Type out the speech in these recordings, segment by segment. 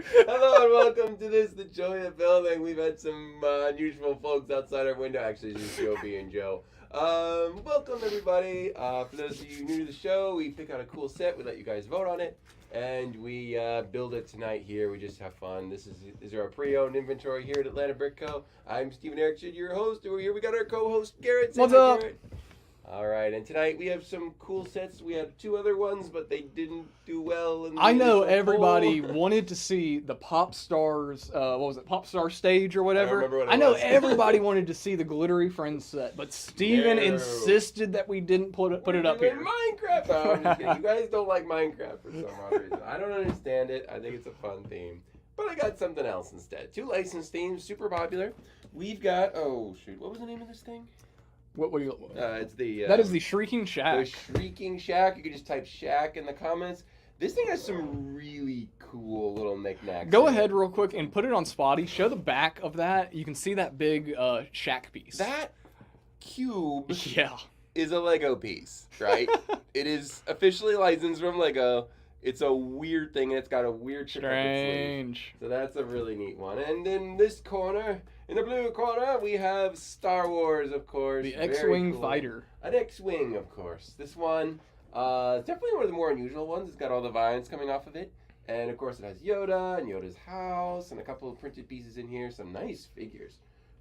Hello and welcome to this, the Joya building. We've had some unusual folks outside our window. Actually, it's just Joe B and Joe. Welcome everybody. For those of you new to the show, we pick out a cool set. We let you guys vote on it, and we build it tonight here. We just have fun. This is our pre-owned inventory here at Atlbrick Co. I'm Steven Erickson, your host. Over here we got our co-host Garrett. What's up? Garrett. All right, and tonight we have some cool sets. We have two other ones, but they didn't do well. In the I know initial everybody poll. wanted to see the Pop Stars, what was it, Pop Star stage or whatever. I don't remember what it I know was. everybody wanted to see the Glittery Friends set, but Steven No. insisted that we didn't put it up We're here. doing Minecraft. No, I'm just kidding. You guys don't like Minecraft for some odd reason. I don't understand it. I think it's a fun theme. But I got something else instead. Two licensed themes, super popular. We've got, oh shoot, what was the name of this thing? What do you? It's the... That is the Shrieking Shack. The Shrieking Shack. You can just type Shack in the comments. This thing has some really cool little knickknacks. Go in ahead it. real quick and put it on Spotty. Show the back of that. You can see that big shack piece. That cube Yeah. is a Lego piece, right? It is officially licensed from Lego. It's a weird thing, and it's got a weird chip up its sleeve. Strange. So that's a really neat one. And in this corner, in the blue corner, we have Star Wars, of course. The Very X-Wing cool. fighter. An X-Wing, of course. This one, definitely one of the more unusual ones. It's got all the vines coming off of it. And, of course, it has Yoda and Yoda's house and a couple of printed pieces in here. Some nice figures.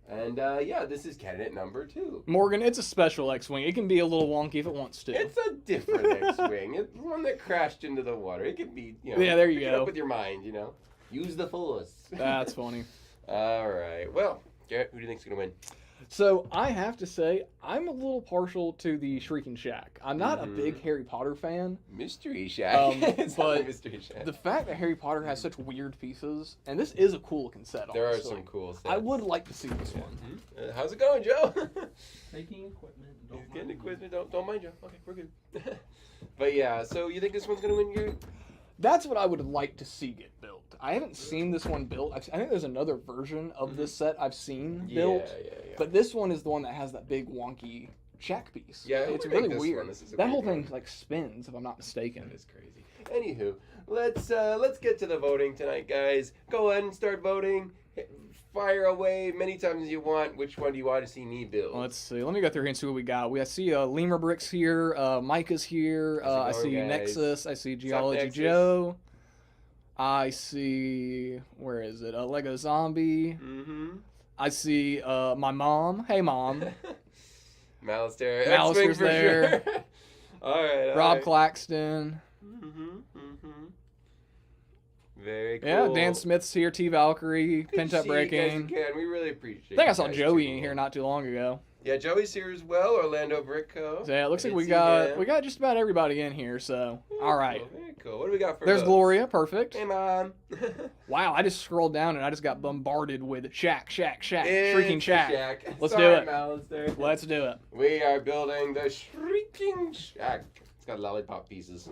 And, yeah, this is candidate number 2. Morgan, it's a special X-Wing. It can be a little wonky if it wants to. It's a different X-Wing. It's one that crashed into the water. It can be, you know. Yeah, there you pick it go. up with your mind, you know. Use the Force. That's funny. All right. Well, Garrett, who do you think's gonna win? So I have to say, I'm a little partial to the Shrieking Shack. I'm not a big Harry Potter fan. Mystery Shack. It's but not a Mystery Shack. The fact that Harry Potter has such weird pieces, and this is a cool looking set. There are honestly. some cool sets. I would like to see this Yeah. one. How's it going, Joe? Taking equipment. He's getting equipment. Don't mind Joe. Okay, we're good. But yeah, so you think this one's gonna win, Garrett? That's what I would like to see get built. I haven't seen this one built. I think there's another version of this set I've seen built, Yeah. but this one is the one that has that big wonky shack piece. Yeah, it's we make really this weird. one. This is a That weird whole one. thing like spins, if I'm not mistaken. That is crazy. Anywho, let's get to the voting tonight, guys. Go ahead and start voting. Fire away many times as you want. Which one do you want to see me build? Let's see. Let me go through here and see what we got. I see Lemur Bricks here. Micah's here. I How's it see going, guys? Nexus. I see up, Geology Nexus? Joe. I see, where is it? Lego Zombie. Mm-hmm. I see my mom. Hey, mom. Malister. Malister's X-Wing for there. Sure. all right. Rob Claxton. Very cool. Yeah, Dan Smith's here. T Valkyrie. Good to Pent Up see you guys Breaking. again. We really appreciate I think I you saw guys Joey tuning in here not too long ago. Yeah, Joey's here as well. Orlando Brick Co. So yeah, it looks I like did we see got him. just about everybody in here. So all right. Cool, very cool. What do we got for There's votes? Gloria. Perfect. Hey, Mom. Wow, I just scrolled down and I just got bombarded with Shack, It's Shrieking the Shack. Let's Sorry, do it. Malister. Let's do it. We are building the Shrieking Shack. It's got lollipop pieces.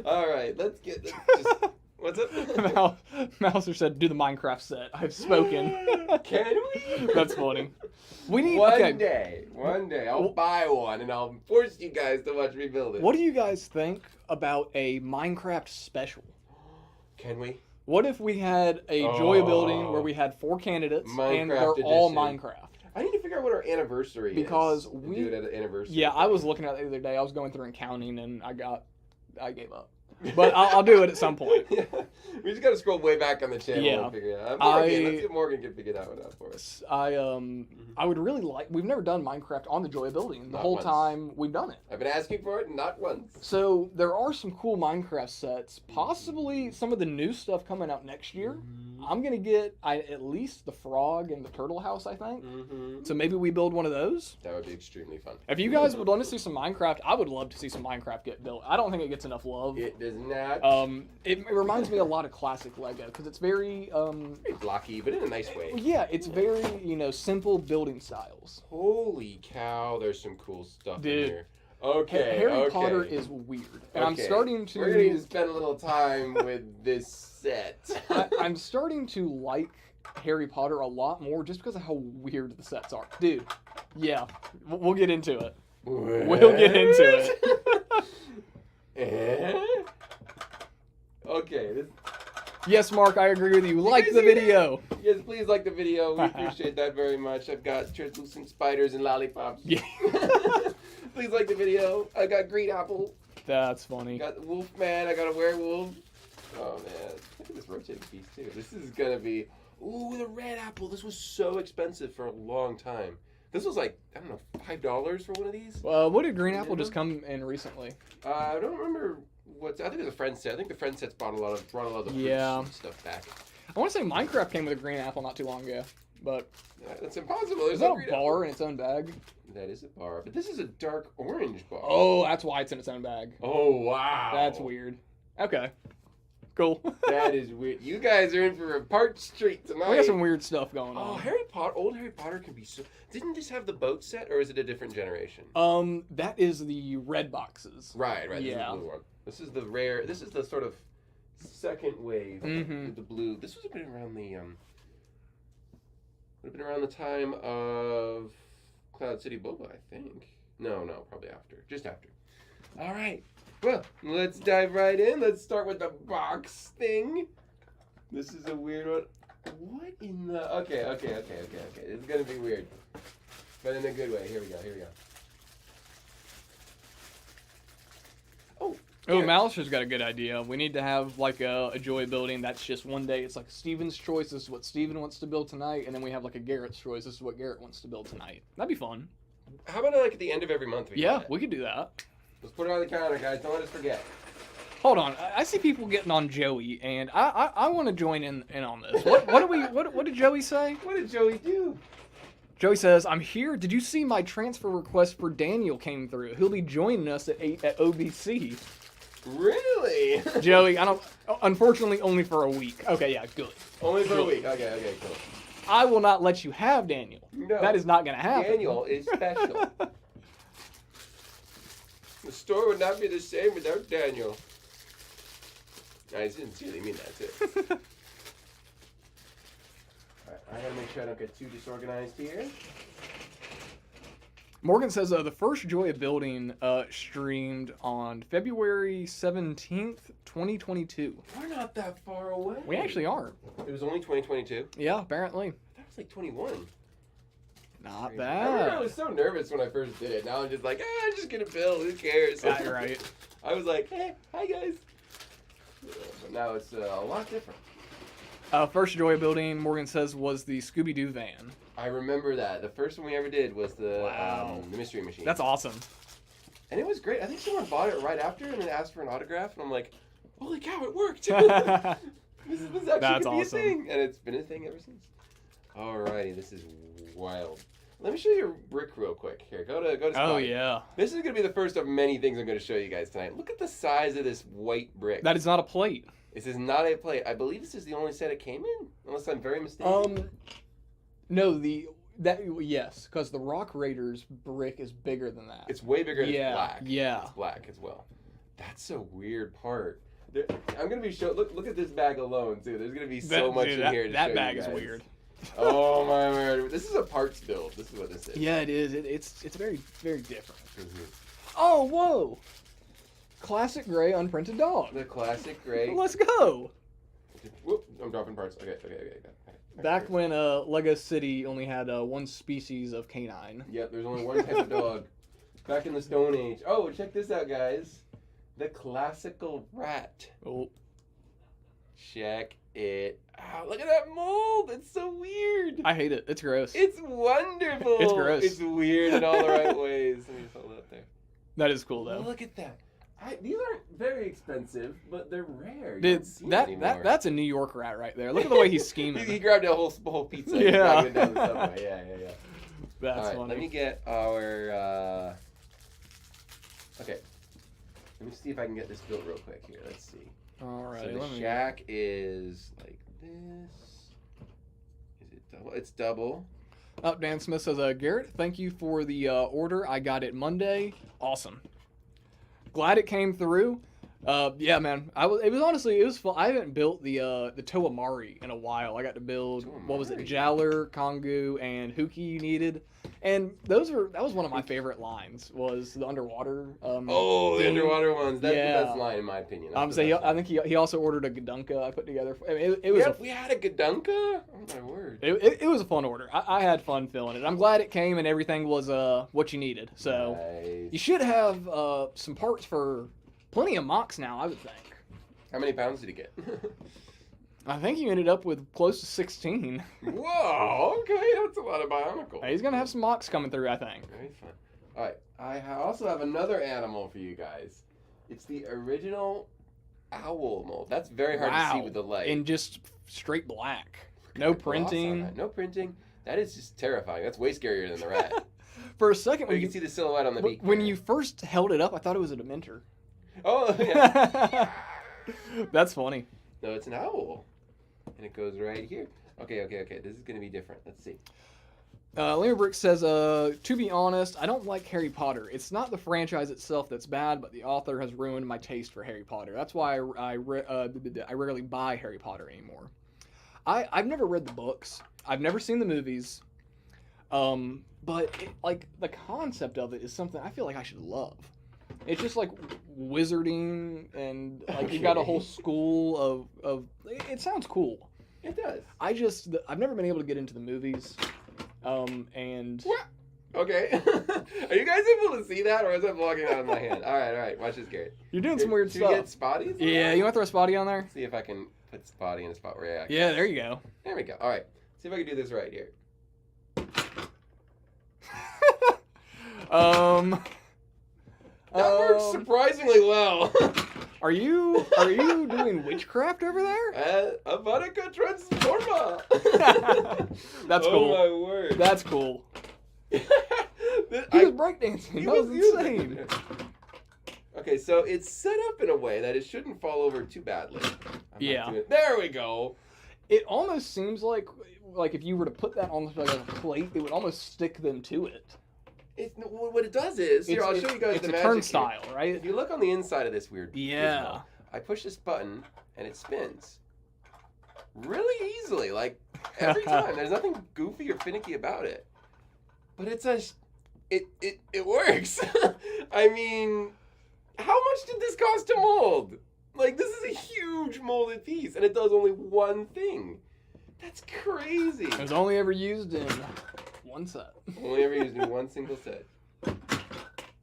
All right, let's get this. What's up? Mouser said, "Do the Minecraft set." I've spoken. Can we? That's funny. We need One day, I'll buy one and I'll force you guys to watch me build it. What do you guys think about a Minecraft special? Can we? What if we had a Joy building where we had 4 candidates and Minecraft they're all edition. Minecraft? I need to figure out what our anniversary is. Because and we- do it at an anniversary. Yeah, I was looking at it the other day. I was going through and counting, and I gave up. But I'll do it at some point. Yeah. We just gotta scroll way back on the channel Yeah. and figure it out. Morgan, let's see if Morgan can figure that one out for us. I would really like. We've never done Minecraft on the Joy building. The Not whole once. time we've done it. I've been asking for it, not once. So there are some cool Minecraft sets. Possibly some of the new stuff coming out next year. I'm gonna get at least the frog and the turtle house, I think. So maybe we build one of those. That would be extremely fun. If you guys would want to see some Minecraft, I would love to see some Minecraft get built. I don't think it gets enough love. It does not. It reminds me a lot of classic Lego because it's very Very blocky, but in a nice way. yeah, it's very simple building styles. Holy cow, there's some cool stuff Dude. in here. Okay, Harry Potter is weird, and I'm starting to. We're gonna need to spend a little time with this set. I'm starting to like Harry Potter a lot more just because of how weird the sets are, dude. Yeah, we'll get into it. We'll get into it. Okay, Yes, Mark, I agree with you. Like guys the hear video. Yes, please like the video. We appreciate that very much. I've got translucent spiders and lollipops. Yeah. Please like the video. I got green apple. That's funny. Got the wolf man. I got a werewolf. Oh man, look at this rotating piece too. This is gonna be. Ooh, the red apple. This was so expensive for a long time. This was like, I don't know, $5 for one of these. What did Green Apple just come in recently? I don't remember what. I think it was a friend set. I think the friend sets brought a lot of the fruits and stuff back. I want to say Minecraft came with a Green Apple not too long ago, but that's impossible. There's is that no a green bar apple. in its own bag? That is a bar, but this is a dark orange bar. Oh, that's why it's in its own bag. Oh wow. That's weird. Okay. Cool. That is weird. You guys are in for a parched treat tonight. We got some weird stuff going Oh, on. old Harry Potter can be so. Didn't this have the boat set, or is it a different generation? That is the red boxes. Right. This is Yeah. the blue one. This is the rare. This is the sort of second wave Mhm. with the blue. This would have been around the would have been around the time of Cloud City Boba, I think. No, probably after. Just after. All right. Well, let's dive right in. Let's start with the box thing. This is a weird one. What in the... Okay. It's going to be weird. But in a good way. Here we go. Oh, Malicer's got a good idea. We need to have like a joy building that's just one day. It's like Steven's choice. This is what Steven wants to build tonight. And then we have like a Garrett's choice. This is what Garrett wants to build tonight. That'd be fun. How about like at the end of every month? We could do that. Let's put it on the counter, guys. Don't let us forget. Hold on. I see people getting on Joey, and I want to join in on this. What did Joey say? What did Joey do? Joey says, "I'm here. Did you see my transfer request for Daniel came through? He'll be joining us at 8 at OBC." Really? Joey, I don't. Unfortunately, only for a week. Okay, yeah, good. Only for a Good. week. Okay, cool. I will not let you have Daniel. No. That is not going to happen. Daniel is special. The store would not be the same without Daniel. I sincerely mean that too. Alright, I gotta make sure I don't get too disorganized here. Morgan says the first Joy of Building streamed on February 17th, 2022. We're not that far away. We actually aren't. It was only 2022. Yeah, apparently. That was like 21. Not I remember I bad. was so nervous when I first did it. Now I'm just like, I'm just gonna build. Who cares? Yeah, right. I was like, hey, hi guys. Yeah, but now it's a lot different. First Joy of Building, Morgan says, was the Scooby-Doo van. I remember that. The first one we ever did was the the Mystery Machine. That's awesome. And it was great. I think someone bought it right after and then asked for an autograph, and I'm like, holy cow, it worked! this actually That's could be awesome. a thing, and it's been a thing ever since. Alrighty, this is wild. Let me show you a brick real quick. Here, go to Oh, Spot. yeah. This is gonna be the first of many things I'm gonna show you guys tonight. Look at the size of this white brick. That is not a plate. This is not a plate. I believe this is the only set it came in, unless I'm very mistaken. No, yes, because the Rock Raiders brick is bigger than that. It's way bigger and Yeah, it's black. yeah. It's black as well. That's a weird part. I'm gonna be look at this bag alone too. There's gonna be so much in here to show that bag you is guys. weird. Oh my word! This is a parts build. This is what this is. Yeah, it is. It's very, very different. Mhm. Oh, whoa! Classic gray unprinted dog. The classic gray. Let's go. Whoop! I'm dropping parts. Okay. Back when Lego City only had one species of canine. Yep. There's only one type of dog. Back in the Stone Age. Oh, check this out, guys. The classical rat. Oh, Check it out. Look at that mold. It's so weird. I hate it. It's gross. It's wonderful. It's gross. It's weird in all the right ways. Let me just hold it up there. That is cool though. Look at that. These aren't very expensive, but they're rare. You Dude, don't see them anymore. that's a New York rat right there. Look at the way he's scheming. he grabbed a whole pizza. Yeah. He's dragging it down the subway. Yeah. That's All right, funny. let me get our. Okay. Let me see if I can get this built real quick here. Let's see. All right. So the shack is like this. Is it double? It's double. Dan Smith says, Garrett, thank you for the order. I got it Monday. Awesome. Glad it came through. Yeah, man. It was fun. I haven't built the Toamari in a while. I got to build what was it, Jowler, Kongu, and Huki you needed, and that was one of my favorite lines. Was the underwater? The underwater ones. That's the best line in my opinion. I think he also ordered a Gadunka I put together. I mean, we had a Gadunka. Oh my word! It was a fun order. I had fun filling it. I'm glad it came and everything was what you needed. So nice. You should have some parts for. Plenty of mocks now, I would think. How many pounds did he get? I think you ended up with close to 16. Whoa, okay, that's a lot of Bionicle. He's going to have some mocks coming through, I think. Very fun. All right, I also have another animal for you guys. It's the original owl mold. That's very hard to see with the light. In just straight black. No printing. No printing. That is just terrifying. That's way scarier than the rat. For a second, you can see the silhouette on the beak. When you first held it up, I thought it was a Dementor. Oh, yeah. That's funny. No, it's an owl. And it goes right here. Okay. This is going to be different. Let's see. Atlbrick says, to be honest, I don't like Harry Potter. It's not the franchise itself that's bad, but the author has ruined my taste for Harry Potter. That's why I rarely buy Harry Potter anymore. I've never read the books. I've never seen the movies. But the concept of it is something I feel like I should love. It's just like wizarding and like you got a whole school of it sounds cool. It does. I've never been able to get into the movies. And what? Okay. Are you guys able to see that or is that vlogging out of my hand? All right. Watch this, Garrett. You're doing some weird stuff. You get spotties? Yeah, you want to throw a spotty on there? See if I can put spotty in a spot where I actually... Yeah, there you go. There we go. All right. See if I can do this right here. That works surprisingly well. Are you doing witchcraft over there? Avanica Transforma. That's cool. Oh my word. That's cool. He was breakdancing. That was insane. Okay, so it's set up in a way that it shouldn't fall over too badly. There we go. It almost seems like if you were to put that on like a plate, it would almost stick them to it. What it does is, here, I'll show you guys the magic. It's a turnstile, right? If you look on the inside of this weird gizmo, I push this button, and it spins. Really easily, like, every time. There's nothing goofy or finicky about it. But it works. I mean, how much did this cost to mold? Like, this is a huge molded piece, and it does only one thing. That's crazy. It was only ever used in one set. Only ever used in one single set.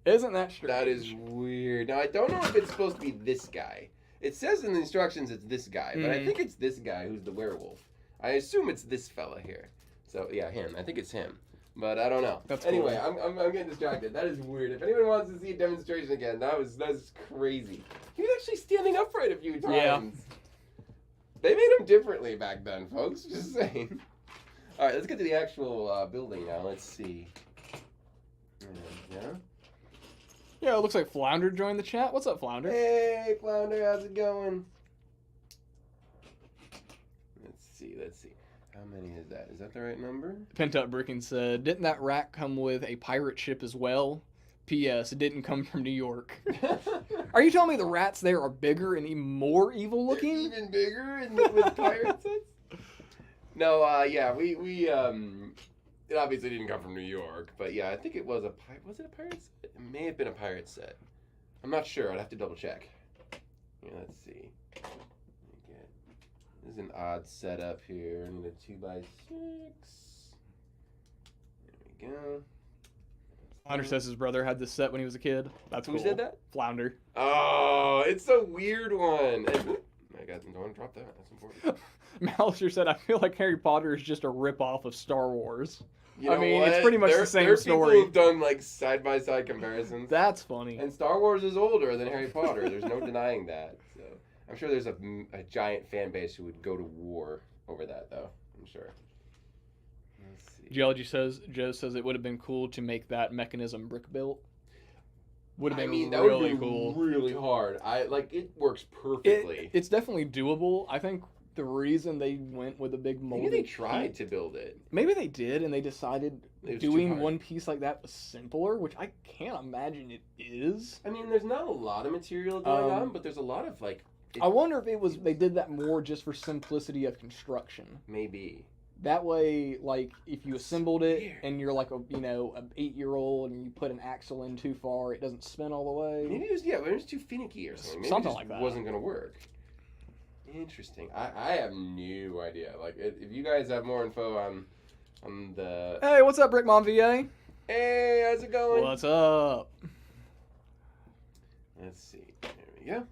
Isn't that strange? That is weird. Now, I don't know if it's supposed to be this guy. It says in the instructions it's this guy, but I think it's this guy who's the werewolf. I assume it's this fella here. So, yeah, him. I think it's him. But I don't know. That's anyway, cool. I'm getting distracted. That is weird. If anyone wants to see a demonstration again, that's crazy. He was actually standing upright a few times. Yeah. They made him differently back then, folks. Just saying. All right, let's get to the actual building now. Let's see. Yeah. Yeah, it looks like Flounder joined the chat. What's up, Flounder? Hey, Flounder, how's it going? Let's see. How many is that? Is that the right number? Pent Up Brickin said, didn't that rat come with a pirate ship as well? P.S. It didn't come from New York. Are you telling me the rats there are bigger and even more evil looking? They're even bigger with pirate sets? No, yeah, we it obviously didn't come from New York, but yeah, I think it was was it a pirate set? It may have been a pirate set. I'm not sure. I'd have to double check. Yeah, let's see. This is an odd setup here. I need a 2x6. There we go. Flounder says his brother had this set when he was a kid. That's cool. Who said that? Flounder. Oh, it's a weird one. I got don't want to drop that. That's important. Malicer said, I feel like Harry Potter is just a rip-off of Star Wars. You know it's pretty much the same story. People who've done like side-by-side comparisons. That's funny. And Star Wars is older than Harry Potter. There's no denying that. So I'm sure there's a giant fan base who would go to war over that, though. I'm sure. Let's see. Joe says it would have been cool to make that mechanism brick built. Would have been that really would be cool. Really hard. It works perfectly. It's definitely doable. I think the reason they went with a big molded Maybe they tried to build it. Maybe they did, and they decided It was too doing hard. one piece like that was simpler, which I can't imagine it is. I mean, there's not a lot of material going on, but there's a lot of like. I wonder if it was they did that more just for simplicity of construction. Maybe. That way, like if you assembled it weird. and you're like an 8-year-old and you put an axle in too far, it doesn't spin all the way. Maybe it was too finicky or something. Maybe Something it just like that. wasn't gonna work. Interesting. I have no idea. Like, if you guys have more info on the. Hey, what's up, Brick Mom VA? Hey, how's it going? What's up? Let's see. There we go.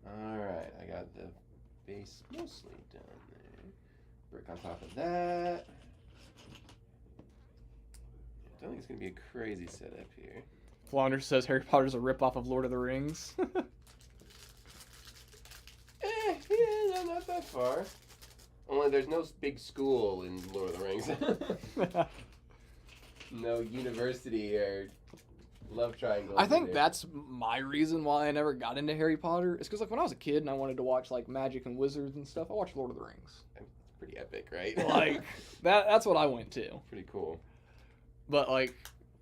All right, I got the base mostly done there. Brick on top of that. I don't think it's gonna be a crazy setup here. Flounder says Harry Potter's a ripoff of Lord of the Rings. Yeah, not that far. Only there's no big school in Lord of the Rings. No university or love triangle. I think that's my reason why I never got into Harry Potter. It's because like when I was a kid and I wanted to watch like magic and wizards and stuff, I watched Lord of the Rings. It's pretty epic, right? Like that's what I went to. Pretty cool. But like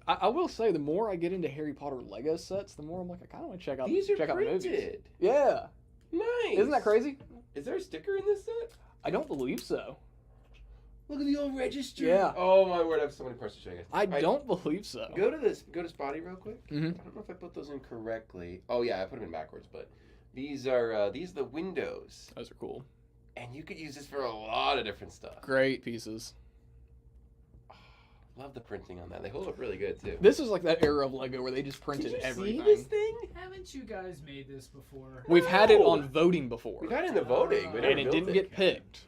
I will say the more I get into Harry Potter Lego sets, the more I'm like I kind of want to check out These are check out the movies. printed. Yeah. Nice. Isn't that crazy? Is there a sticker in this set? I don't believe so. Look at the old register. Yeah. Oh my word! I have so many parts to check. I don't believe so. Go to Spotty real quick. Mm-hmm. I don't know if I put those in correctly. Oh yeah, I put them in backwards. But these are the windows, Those are cool. and you could use this for a lot of different stuff. Great pieces. Love the printing on that. They hold up really good too. This is like that era of Lego where they just printed Did you everything. see this thing? Haven't you guys made this before? We've had it No. on voting before, We got it in the voting, but and it didn't get picked.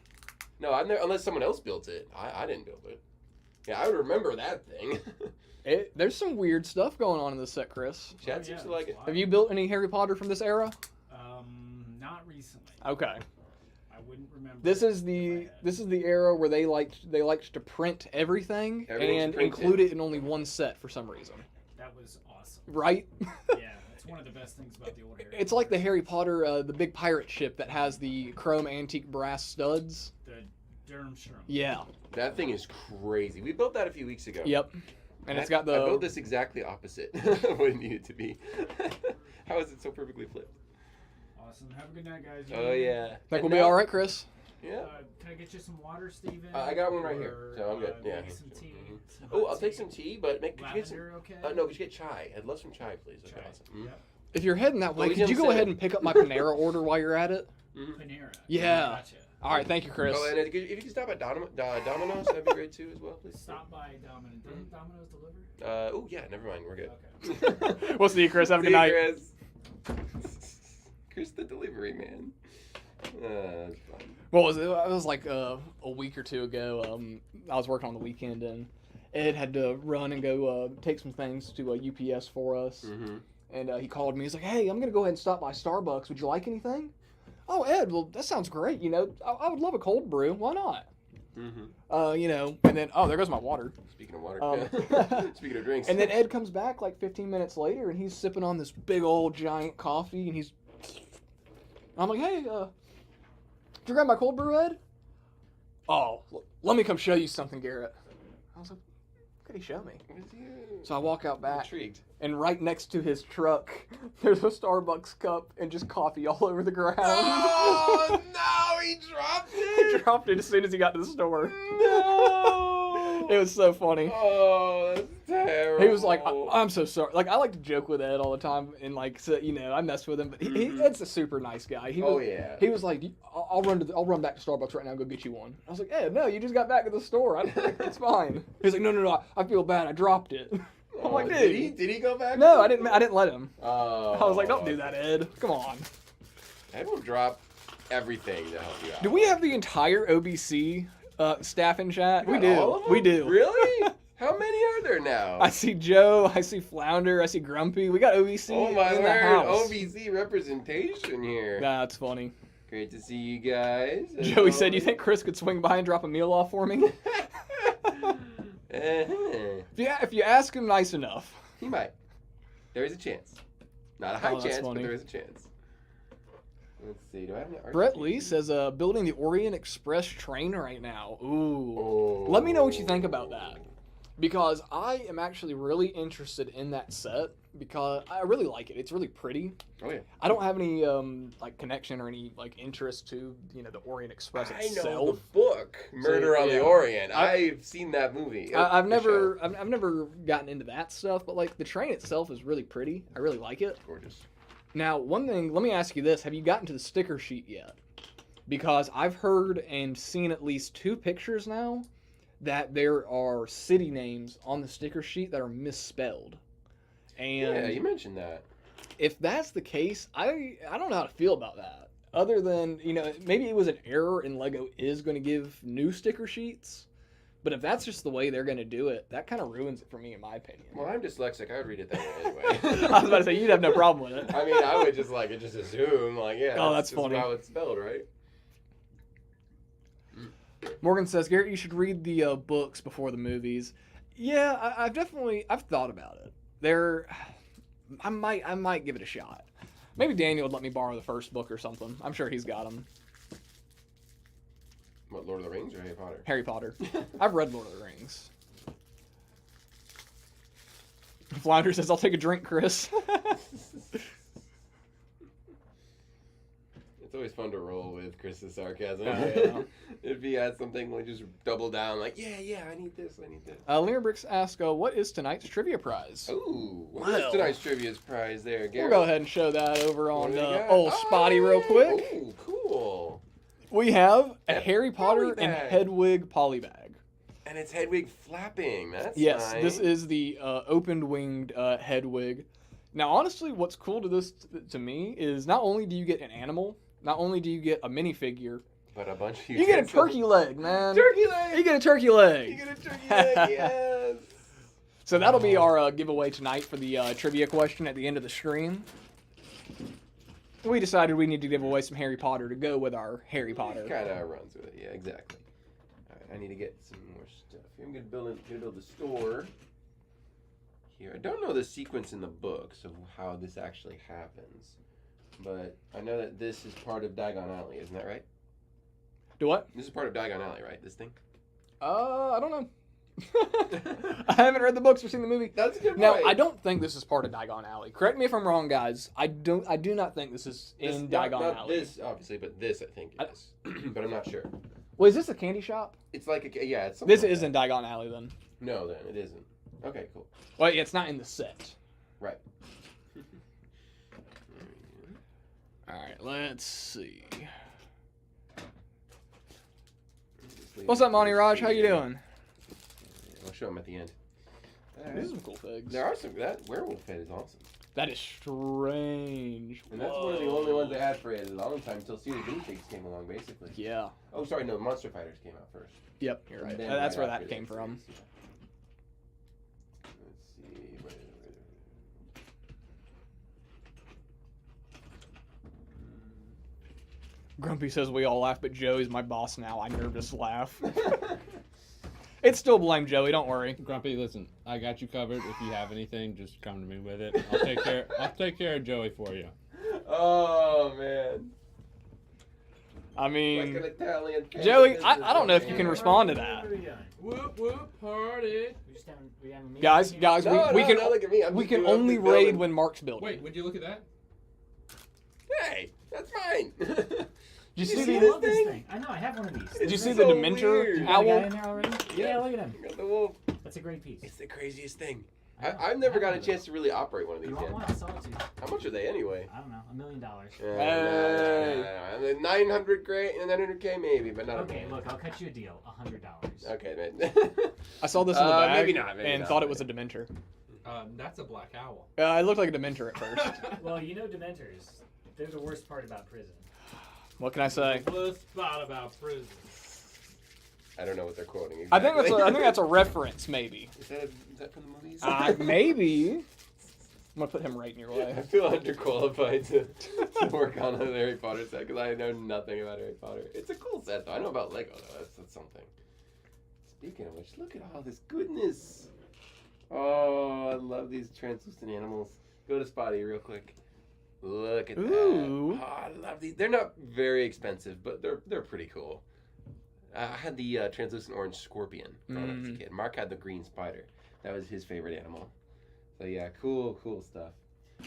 No, I've never, unless someone else built it. I didn't build it. Yeah, I would remember that thing. There's some weird stuff going on in this set, Chris. Chad seems to like it. Have you built any Harry Potter from this era? Not recently. Okay. I wouldn't remember. This is if I the had. this is the era where they liked to print everything Everything's and printed. include it in only one set for some reason. That was awesome. Right? Yeah, it's one of the best things about the old Harry It's like the Potters. Harry Potter, the big pirate ship that has the chrome antique brass studs. The Durmström. Yeah. That thing is crazy. We built that a few weeks ago. Yep. And it's got I built the. this exactly opposite what it needed to be. How is it so perfectly flipped? Awesome. Have a good night, guys. Oh yeah. Think we'll And be now- all right, Chris. Yeah. Can I get you some water, Steven? I got one right here, Or, so I'm good. Yeah. Maybe some tea. Mhm. Some Oh, hot I'll take tea. some tea, but could you get some? Lavender, okay? No, could you get chai? I'd love some chai, please. That'd be Chai. awesome. Yep. If you're heading that Well, way, we could you didn't go say ahead it. and pick up my Panera order while you're at it? Mm-hmm. Panera. Yeah. Gotcha. All right, thank you, Chris. Oh, and if you could stop at Domino's, that'd be great too, as well, please. Stop by Domino's. Doesn't Domino's deliver? Oh yeah, never mind. We're good. Okay. We'll see you, Chris. Have a See good you, night. Chris. Chris the delivery man. That's fun. What was it? It was like a week or two ago. I was working on the weekend, and Ed had to run and go take some things to UPS for us. Mm-hmm. And he called me. He's like, "Hey, I'm gonna go ahead and stop by Starbucks. Would you like anything?" "Oh, Ed, well, that sounds great. You know, I would love a cold brew. Why not?" Mm-hmm. You know, and then there goes my water. Speaking of water, Um, speaking of drinks, And then Ed comes back like 15 minutes later, and he's sipping on this big old giant coffee, and he's. I'm like, "Hey, did you grab my cold brew, Ed?" "Oh, let me come show you something, Garrett." I was like, "What could he show me?" So I walk out back, Intrigued. and right next to his truck, there's a Starbucks cup and just coffee all over the ground. Oh no! He dropped He it. dropped it as soon as he got to the store. No. It was so funny. Oh, that's terrible. He was like, "I'm so sorry." Like, I like to joke with Ed all the time, and like, so, you know, I mess with him, but Ed's a super nice guy. He was, Oh yeah. He was like, I'll run back to Starbucks right now and go get you one." I was like, "Ed, no, you just got back to the store. It's fine." He's like, No, I feel bad. I dropped it." I'm like, "Dude." Did he go back? No, I didn't let him. Oh. I was like, "Don't do that, Ed. Come on." Ed will drop everything to help you out. Do we have the entire OBC staff in chat? We Got do. all of them? We do. Really? How many are there now? I see Joe. I see Flounder. I see Grumpy. We got OBC Oh my in the word! house. OBC representation here. That's funny. Great to see you guys. as Joey said, "You always. think Chris could swing by and drop a meal off for me?" Uh-huh. If you ask him nice enough. He might. There is a chance. Not a high Oh, that's chance, funny. but there is a chance. Let's see. Do I have any art? Brett Lee says, building the Orient Express train right now. Ooh. Oh. Let me know what you think about that. Because I am actually really interested in that set because I really like it. It's really pretty. Oh yeah. I don't have any like connection or any like interest to the Orient Express itself. I know the book Murder on the Orient. I've seen that movie. I've never gotten into that stuff, but like the train itself is really pretty. I really like it. Gorgeous. Now, one thing, let me ask you this: have you gotten to the sticker sheet yet? Because I've heard and seen at least 2 pictures now that there are city names on the sticker sheet that are misspelled. And yeah, you mentioned that. If that's the case, I don't know how to feel about that. Other than, maybe it was an error and Lego is going to give new sticker sheets. But if that's just the way they're going to do it, that kind of ruins it for me, in my opinion. Well, I'm dyslexic. I would read it that way anyway. I was about to say, you'd have no problem with it. I mean, I would just assume, yeah. Oh, that's just funny. how it's spelled, right? Morgan says, Garrett, you should read the books before the movies. Yeah, I've thought about it. I might give it a shot. Maybe Daniel would let me borrow the first book or something. I'm sure he's got them. What, Lord of the Rings or Harry Potter? Harry Potter. I've read Lord of the Rings. Flounder says, I'll take a drink, Chris. It's always fun to roll with Chris's sarcasm. Yeah. If he had something, like just double down, like, yeah, I need this. Linear Bricks asks, what is tonight's trivia prize? Ooh, what is tonight's trivia prize there, Garrett? We'll go ahead and show that over on What do we got? old Spotty real quick. Oh, cool. We have a A Harry Potter and polybag. Hedwig polybag. And it's Hedwig flapping. That's Yes, nice. this is the open-winged Hedwig. Now, honestly, what's cool to this to me is not only do you get an animal, not only do you get a minifigure, But a bunch of you get a turkey leg, man. Turkey leg! You get a turkey leg. You get a turkey leg, yes! So that'll be our giveaway tonight for the trivia question at the end of the stream. We decided we need to give away some Harry Potter to go with our Harry Potter. Kind of runs with it, yeah, exactly. All right, I need to get some more stuff. I'm gonna build a store here. I don't know the sequence in the books of how this actually happens, but I know that this is part of Diagon Alley, isn't that right? Do what? This is part of Diagon Alley, right? This thing. I don't know. I haven't read the books or seen the movie. That's a good Now, point. I don't think this is part of Diagon Alley. Correct me if I'm wrong, guys. I do not think this is in Diagon not Alley. This, obviously, but this I think is. But I'm not sure. Well, is this a candy shop? It's like it's something This like isn't Diagon Alley then. that. No, then it isn't. Okay, cool. Well, yeah, it's not in the set. Right. All right, let's see. What's up, Monty Raj? How you doing? I'll show them at the end. These are some cool figs. There are some. That werewolf head is awesome. That is strange. And that's one of the only ones I had for a long time until Series Figs came along, basically. Yeah. Oh, sorry, no, Monster Fighters came out first. Yep, you're right. And then That's right where after that came from. Let's see. Grumpy says we all laugh, but Joey's my boss now. I nervous laugh. It's still blame Joey. Don't worry. Grumpy, listen, I got you covered. If you have anything, just come to me with it. I'll take care. I'll take care of Joey for you. Oh man. I Like mean, an Italian. Joey, I don't know if you can respond to that. Whoop whoop party. Guys, No, we can look at me. I'm we just can doing only the raid building. when Mark's building. Wait, would you look at that? Hey, that's mine. Did you I see love this? this thing. I know, I have one of these. Did you see It's the so Dementor weird. You got a guy owl? in there already? Yeah, look at him. Got the wolf. That's a great piece. It's the craziest thing. I know. I've never I got a have chance to really operate one of these You want yet. one? I'll sell it to you. How much are they anyway? I don't know, $1 million. Hey. 900K maybe, but not a Okay, million. look, I'll cut you a deal. $100. Okay, man. I saw this in the bag maybe not, maybe and not. thought it was a Dementor. That's a black owl. It looked like a Dementor at first. Well, you know Dementors. They're the worst part about prison. What can I say? The spot about prison. I don't know what they're quoting. I think Exactly. that's a reference, maybe. Is that from the movies? Maybe. I'm gonna put him right in your I way. feel underqualified to work on a Harry Potter set because I know nothing about Harry Potter. It's a cool set though. I know about Lego though. That's something. Speaking of which, look at all this goodness. Oh, I love these translucent animals. Go to Spotty real quick. Look at Ooh. that. Oh, I love these. They're not very expensive, but they're pretty cool. I had the translucent orange scorpion growing up as a kid. Mark had the green spider. That was his favorite animal. So yeah, cool stuff.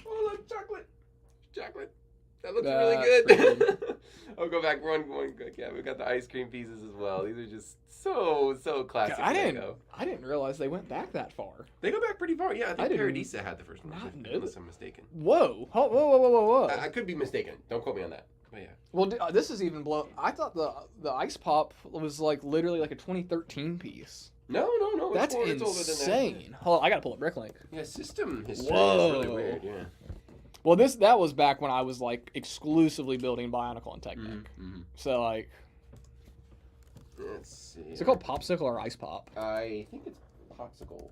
Oh, look, chocolate. That looks really good. I'll go back one. Yeah, we got the ice cream pieces as well. These are just so classic. I didn't realize they went back that far. They go back pretty far. Yeah, I think didn't Paradisa had the first one. not know Unless that. I'm mistaken. Whoa. I could be mistaken. Don't quote me on that. But yeah. Well, this is even blow. I thought the ice pop was like literally like a 2013 piece. No. That's it's older than insane. that. Hold on, I gotta pull up Bricklink. Yeah, system history Whoa. is really weird. Yeah. Well, that was back when I was like exclusively building Bionicle and Technic. Mm-hmm. So like, Let's see. is it called Popsicle or Ice Pop? I think it's Popsicle.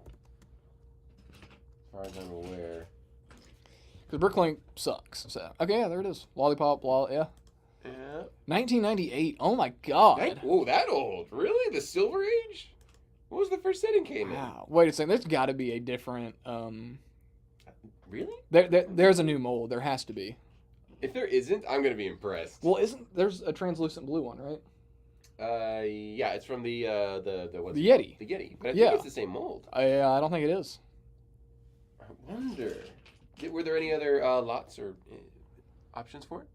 As far as I'm aware. Because Bricklink sucks. So okay, yeah, there it is. Lollipop, yeah. Yeah. 1998. Oh my god. That old? Really? The Silver Age? What was the first setting came in? Wow. Wait a second. There's got to be a different. Really? There's a new mold. There has to be. If there isn't, I'm gonna be impressed. Well, there's a translucent blue one, right? Yeah, it's from the what's The it called? Yeti. The Yeti, but I Yeah. think it's the same mold. I don't think it is. I wonder. Were there any other lots or options for it?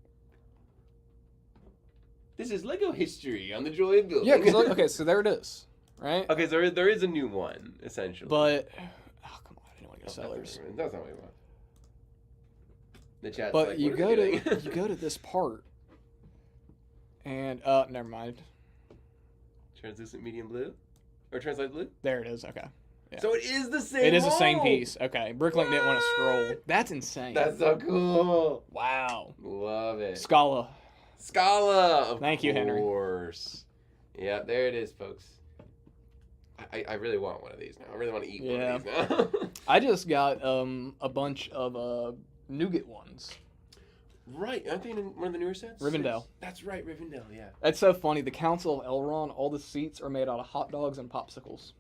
This is Lego history on the Joy of Building. Yeah. Because okay, so there it is, right? Okay, so there is a new one essentially. But oh come on, I didn't want to go sellers. That's not what we want. The chat's But like, you what go are to they doing? you go to this part, and never mind. Translucent medium blue, or translate blue. There it is. Okay. Yeah. So it is the same. It is the same mold! piece. Okay. Bricklink didn't want to scroll. What? That's insane. That's so cool. Wow. Love it. Scala. Scala. Thank you, Henry. Of course. Yeah, there it is, folks. I really want one of these now. I really want to eat one of these now. I just got a bunch of nougat ones. Right, aren't they in one of the newer sets? Rivendell. That's right, Rivendell, yeah. That's so funny. The Council of Elrond, all the seats are made out of hot dogs and popsicles.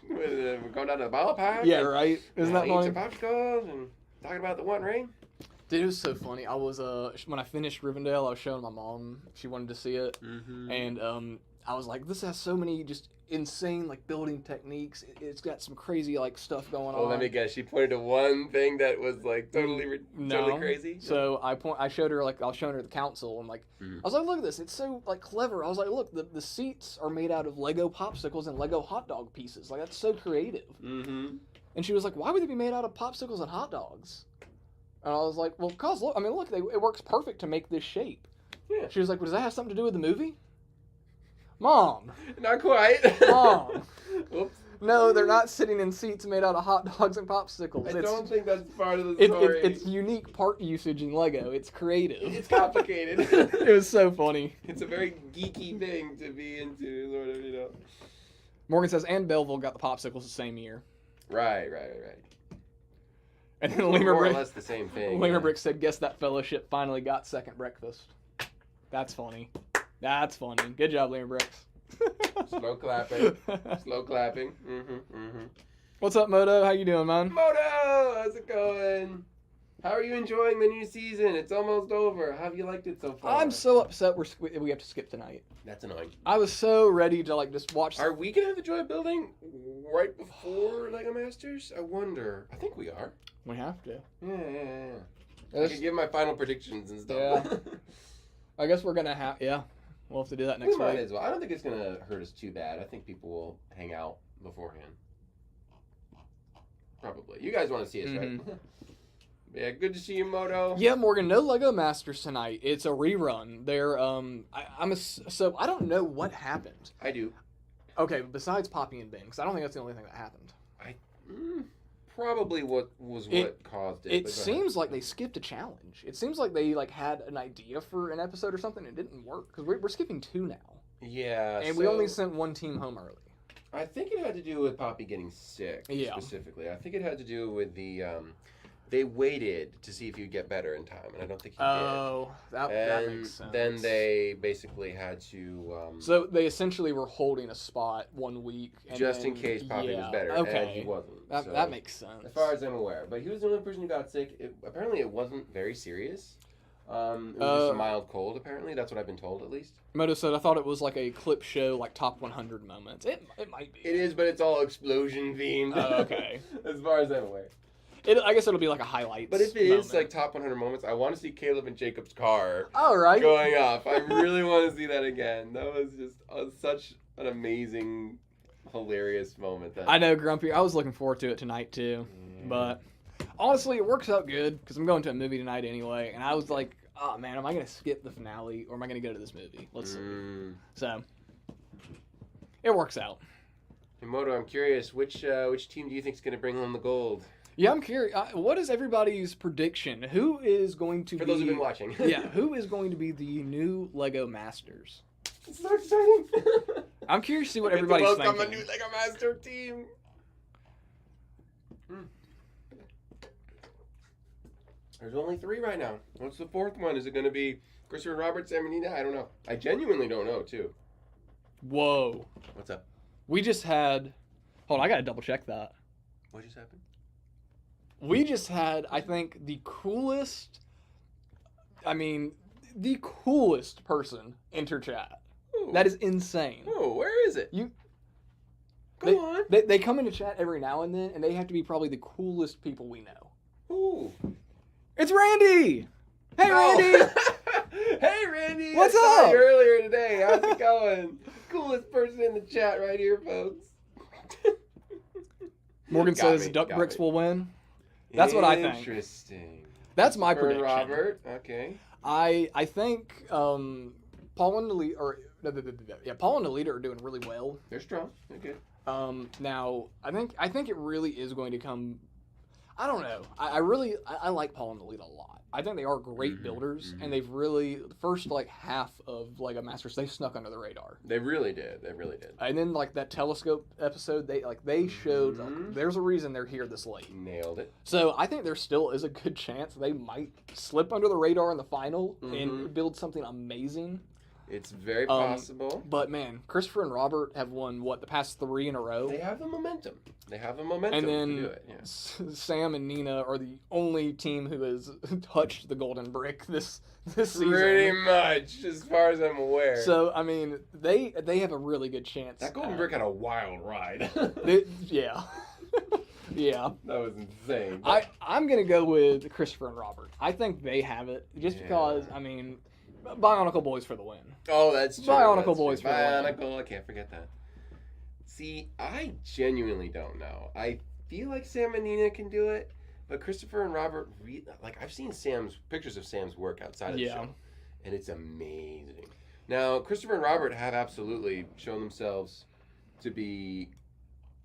We're going down to the ballpark. Yeah, right? Isn't that eat funny? some popsicles and talking about the One Ring. Dude, it was so funny. I was when I finished Rivendell, I was showing my mom. She wanted to see it, and I was like, "This has so many just insane like building techniques. It's got some crazy like stuff going on." Oh, let me guess. She pointed to one thing that was like totally crazy. So I showed her I was showing her the council and like I was like, "Look at this! It's so like clever." I was like, "Look, the seats are made out of Lego popsicles and Lego hot dog pieces. Like that's so creative." Mm-hmm. And she was like, "Why would they be made out of popsicles and hot dogs?" And I was like, "Well, cause look, it works perfect to make this shape." Yeah. She was like, "Well, does that have something to do with the movie?" Mom. Not quite. Mom. Oops. No, they're not sitting in seats made out of hot dogs and popsicles. I don't think that's part of the story. It's unique part usage in Lego. It's creative. It's complicated. It was so funny. It's a very geeky thing to be into, sort of, you know. Morgan says, and Belleville got the popsicles the same year. Right. And then More or Lemur less the same thing. Brick said, guess that fellowship finally got second breakfast. That's funny. That's funny. Good job, Lemur Bricks. Slow clapping. Slow clapping. Mm-hmm. What's up, Moto? How you doing, man? Moto, how's it going? How are you enjoying the new season? It's almost over. How have you liked it so far? I'm so upset we have to skip tonight. That's annoying. I was so ready to like just watch. Are we gonna have the joy of building right before Lego Masters? I wonder. I think we are. We have to. Yeah. I can give my final predictions and stuff. Yeah. I guess we're gonna have. Yeah, we'll have to do that next we might week. as well. I don't think it's gonna hurt us too bad. I think people will hang out beforehand. Probably. You guys want to see us, right? Yeah, good to see you, Moto. Yeah, Morgan. No Lego Masters tonight. It's a rerun. They're so I don't know what happened. I do. Okay, besides Poppy and Ben, because I don't think that's the only thing that happened. Probably what caused it. It seems like they skipped a challenge. It seems like they like had an idea for an episode or something and it didn't work because we're skipping 2 now. Yeah, and we only sent 1 team home early. I think it had to do with Poppy getting sick. Yeah. Specifically, I think it had to do with the they waited to see if he'd get better in time, and I don't think he Oh, that did. makes sense. Then they basically had to So they essentially were holding a spot 1 week. And just then, in case Poppy was better, Okay. and he wasn't. That makes sense. As far as I'm aware, but he was the only person who got sick. Apparently, it wasn't very serious. It was just a mild cold. Apparently, that's what I've been told, at least. Moto said, I thought it was like a clip show, like top 100 moments. It might be. It is, but it's all explosion themed. Oh, okay. As far as I'm aware. I guess it'll be like a highlights. But if it is moment. like top 100 moments, I want to see Caleb and Jacob's car All right. going off. I really want to see that again. That was just such an amazing, hilarious moment. I know, Grumpy. I was looking forward to it tonight too. Yeah. But honestly, it works out good because I'm going to a movie tonight anyway. And I was like, oh man, am I going to skip the finale or am I going to go to this movie? Let's see. So it works out. Hey, Moto, I'm curious, which team do you think is going to bring home the gold? Yeah, I'm curious. What is everybody's prediction? Who is going to For be... those who've been watching. Yeah, who is going to be the new Lego Masters? It's so exciting. I'm curious to see what I get to everybody's welcome thinking. a new Lego Master team. There's only 3 right now. What's the 4th one? Is it going to be Christopher Roberts, Sam and Nina? I don't know. I genuinely don't know, too. Whoa. What's up? We just had... Hold on, I got to double check that. What just happened? We just had, I think, the coolest person enter chat. Ooh. That is insane. Oh, where is it? Go on. They come into chat every now and then, and they have to be probably the coolest people we know. Ooh. It's Randy! Hey, Oh. Randy! Hey, Randy. What's I saw up? you earlier today. How's it going? Coolest person in the chat right here, folks. Morgan Got says me, Duck got Bricks me. will win. That's what I think. Interesting. That's my For prediction. Robert, okay. I think Paul and Alita, Paul and Alita are doing really well. They're strong. They're good. Now I think it really is going to come. I don't know. I like Paul and Alita a lot. I think they are great builders, and they've really the first like half of Lego Masters they snuck under the radar. They really did. They really did. And then like that telescope episode, they showed like, there's a reason they're here this late. Nailed it. So I think there still is a good chance they might slip under the radar in the final and build something amazing. It's very possible. But man, Christopher and Robert have won the past 3 in a row. They have the momentum. They have the momentum And then to do it. Yeah. Sam and Nina are the only team who has touched the golden brick this season. Pretty much, as far as I'm aware. So I mean, they have a really good chance. That golden brick had a wild ride. Yeah. Yeah. That was insane. I'm gonna go with Christopher and Robert. I think they have it just because I mean, Bionicle Boys for the win. Oh, that's true. Bionicle that's Boys true. for the win. Bionicle, I can't forget that. See, I genuinely don't know. I feel like Sam and Nina can do it, but Christopher and Robert, I've seen pictures of Sam's work outside of the show, and it's amazing. Now, Christopher and Robert have absolutely shown themselves to be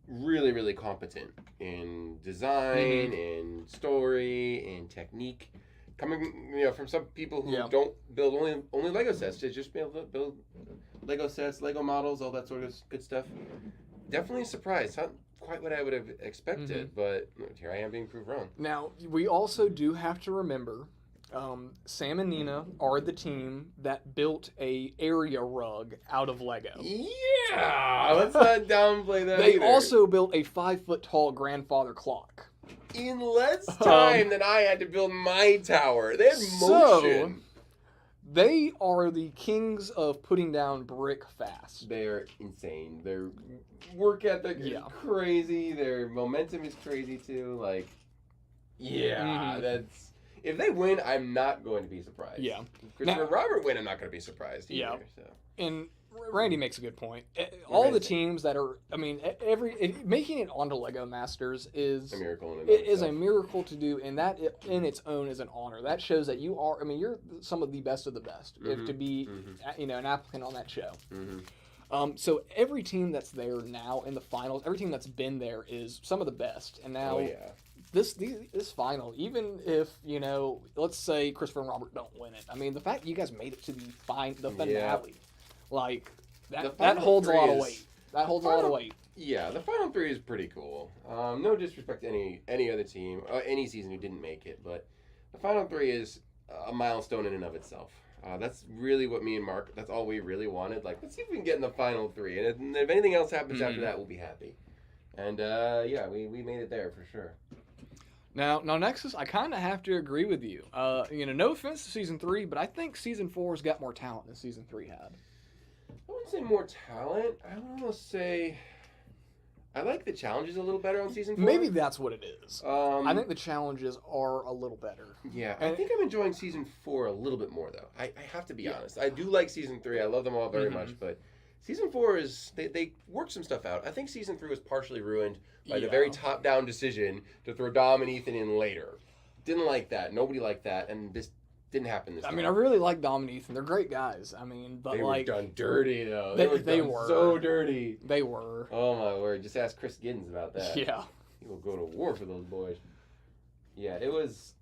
really, really competent in design, in story, in technique. Coming, from some people who don't build only Lego sets, to just be able to build Lego sets, Lego models, all that sort of good stuff. Definitely a surprise. Not quite what I would have expected, but here I am being proved wrong. Now, we also do have to remember, Sam and Nina are the team that built a area rug out of Lego. Yeah! Let's not downplay that They either. also built a 5-foot-tall grandfather clock. In less time than I had to build my tower. They had motion. They are the kings of putting down brick fast. They're insane. Their work ethic is crazy. Their momentum is crazy too. That's... If they win, I'm not going to be surprised. Yeah. If Christopher and Robert win, I'm not going to be surprised either. Yeah. So. And Randy makes a good point. All the teams that are, making it onto Lego Masters is a miracle. It is a miracle to do, and that in its own is an honor. That shows that you're some of the best of the best if to be, an applicant on that show. So every team that's there now in the finals, every team that's been there is some of the best. And now this final, even if, let's say Christopher and Robert don't win it. I mean, the fact you guys made it to the finale, that holds a lot of weight. That holds a lot of weight. Yeah, the final 3 is pretty cool. No disrespect to any other team, any season who didn't make it, but the final 3 is a milestone in and of itself. That's really what me and Mark, that's all we really wanted. Like, let's see if we can get in the final 3. And if anything else happens after that, we'll be happy. And, yeah, we made it there for sure. Now, Nexus, I kind of have to agree with you. No offense to Season 3, but I think Season 4's got more talent than Season 3 had. I wouldn't say more talent. I would almost say I like the challenges a little better on Season 4. Maybe that's what it is. I think the challenges are a little better. Yeah, I think I'm enjoying Season 4 a little bit more, though. I have to be honest. I do like Season 3. I love them all very much, but Season 4 is, they worked some stuff out. I think Season 3 was partially ruined by the very top-down decision to throw Dom and Ethan in later. Didn't like that. Nobody liked that, and this didn't happen this time. I mean, I really like Dom and Ethan. They're great guys. I mean, but they like... They were done dirty, though. They were. So dirty. They were. Oh, my word. Just ask Chris Giddens about that. Yeah. He will go to war for those boys. Yeah, it was...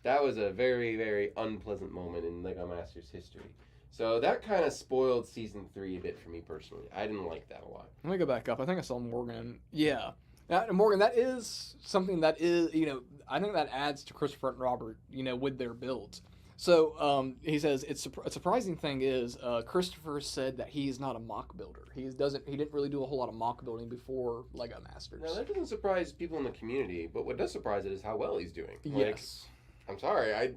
that was a very, very unpleasant moment in LEGO Masters history. So that kind of spoiled Season 3 a bit for me personally. I didn't like that a lot. Let me go back up. I think I saw Morgan. Yeah. Now, Morgan, that is something that is, I think that adds to Christopher and Robert, with their builds. So he says, a surprising thing is Christopher said that he's not a mock builder. He didn't really do a whole lot of mock building before LEGO Masters. Now, that doesn't surprise people in the community, but what does surprise it is how well he's doing. Yes. I'm sorry, I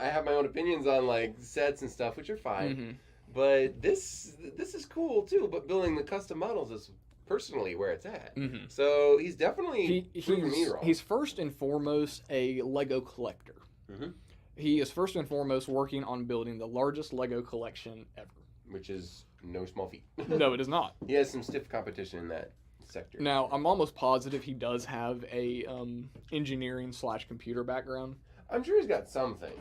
have my own opinions on like sets and stuff, which are fine. But this is cool too. But building the custom models is personally where it's at. So he's definitely proving me wrong. He's first and foremost a Lego collector. He is first and foremost working on building the largest Lego collection ever. Which is no small feat. No, it is not. He has some stiff competition in that sector. Now, I'm almost positive he does have a engineering/computer background. I'm sure he's got something.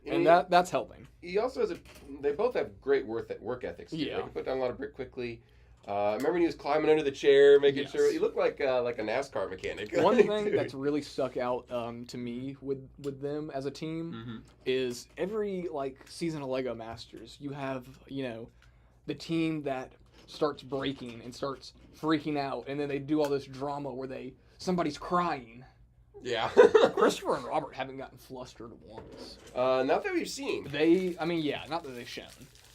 And that's helping. He also has they both have great work ethics too. Yeah. They can put down a lot of brick quickly. Remember when he was climbing under the chair, making sure he looked like a NASCAR mechanic. One thing that's really stuck out to me with them as a team is every season of LEGO Masters, you have the team that starts breaking and starts freaking out, and then they do all this drama where somebody's crying. Yeah. Christopher and Robert haven't gotten flustered once. Not that we've seen. Not that they've shown.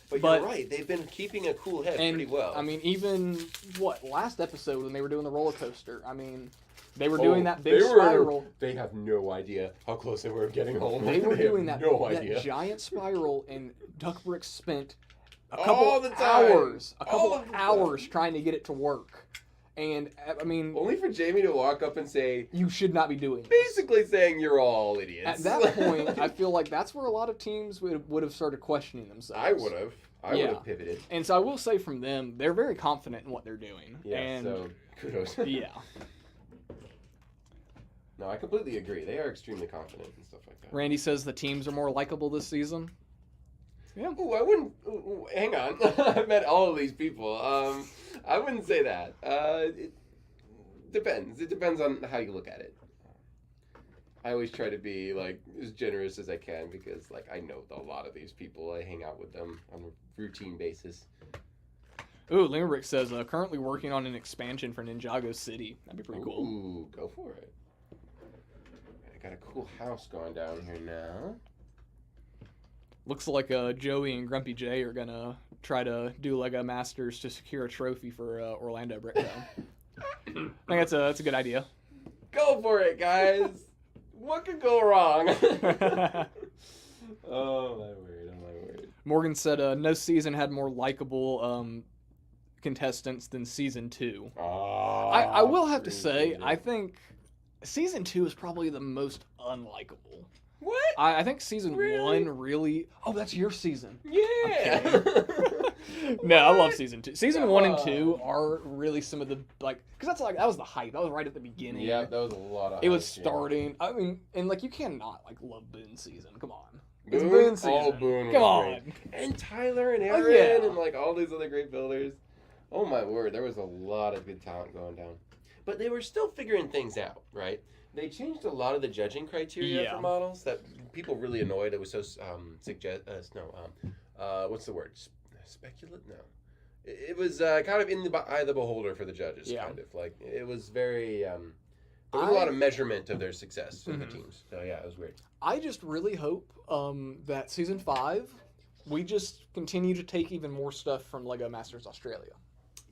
But you're right. They've been keeping a cool head pretty well. I mean, even last episode when they were doing the roller coaster. I mean, they were doing that big spiral. They have no idea how close they were getting home. They were doing that giant spiral, and Duckbrick spent a couple of hours trying to get it to work. And, I mean... Only for Jamie to walk up and say... You should not be doing this. Basically saying you're all idiots. At that point, I feel like that's where a lot of teams would have started questioning themselves. I would have. I would have pivoted. And so I will say from them, they're very confident in what they're doing. Yeah, so kudos. Yeah. No, I completely agree. They are extremely confident and stuff like that. Randy says the teams are more likable this season. Yeah. Ooh, I wouldn't... Ooh, hang on. I've met all of these people. I wouldn't say that. It depends. It depends on how you look at it. I always try to be, as generous as I can because, I know a lot of these people. I hang out with them on a routine basis. Ooh, Limerick says, currently working on an expansion for Ninjago City. That'd be pretty cool. Ooh, go for it. I got a cool house going down here now. Looks like Joey and Grumpy J are gonna try to do LEGO Masters to secure a trophy for Orlando Brick. I think that's a good idea. Go for it, guys. What could go wrong? Oh my word! Morgan said no season had more likable contestants than season 2. I will have to say, I think season 2 is probably the most unlikable. What? I think season 1 really... Oh, that's your season. Yeah. No, I love season 2. Season 1 and 2 are really some of the, because that was the hype. That was right at the beginning. Yeah, that was a lot of It was starting. Yeah. I mean, and, you cannot, love Boone's season. Come on. It's Boone? Boone's season. Oh, Boone Come on. Great. And Tyler and Aaron and, all these other great builders. Oh, my word. There was a lot of good talent going down. But they were still figuring things out, right? They changed a lot of the judging criteria for models that people really annoyed. It was so what's the word? Speculate? No. it was kind of in the eye of the beholder for the judges. Yeah. Kind of like it was very. There was a lot of measurement of their success of the teams. So yeah, it was weird. I just really hope that season 5, we just continue to take even more stuff from Lego Masters Australia.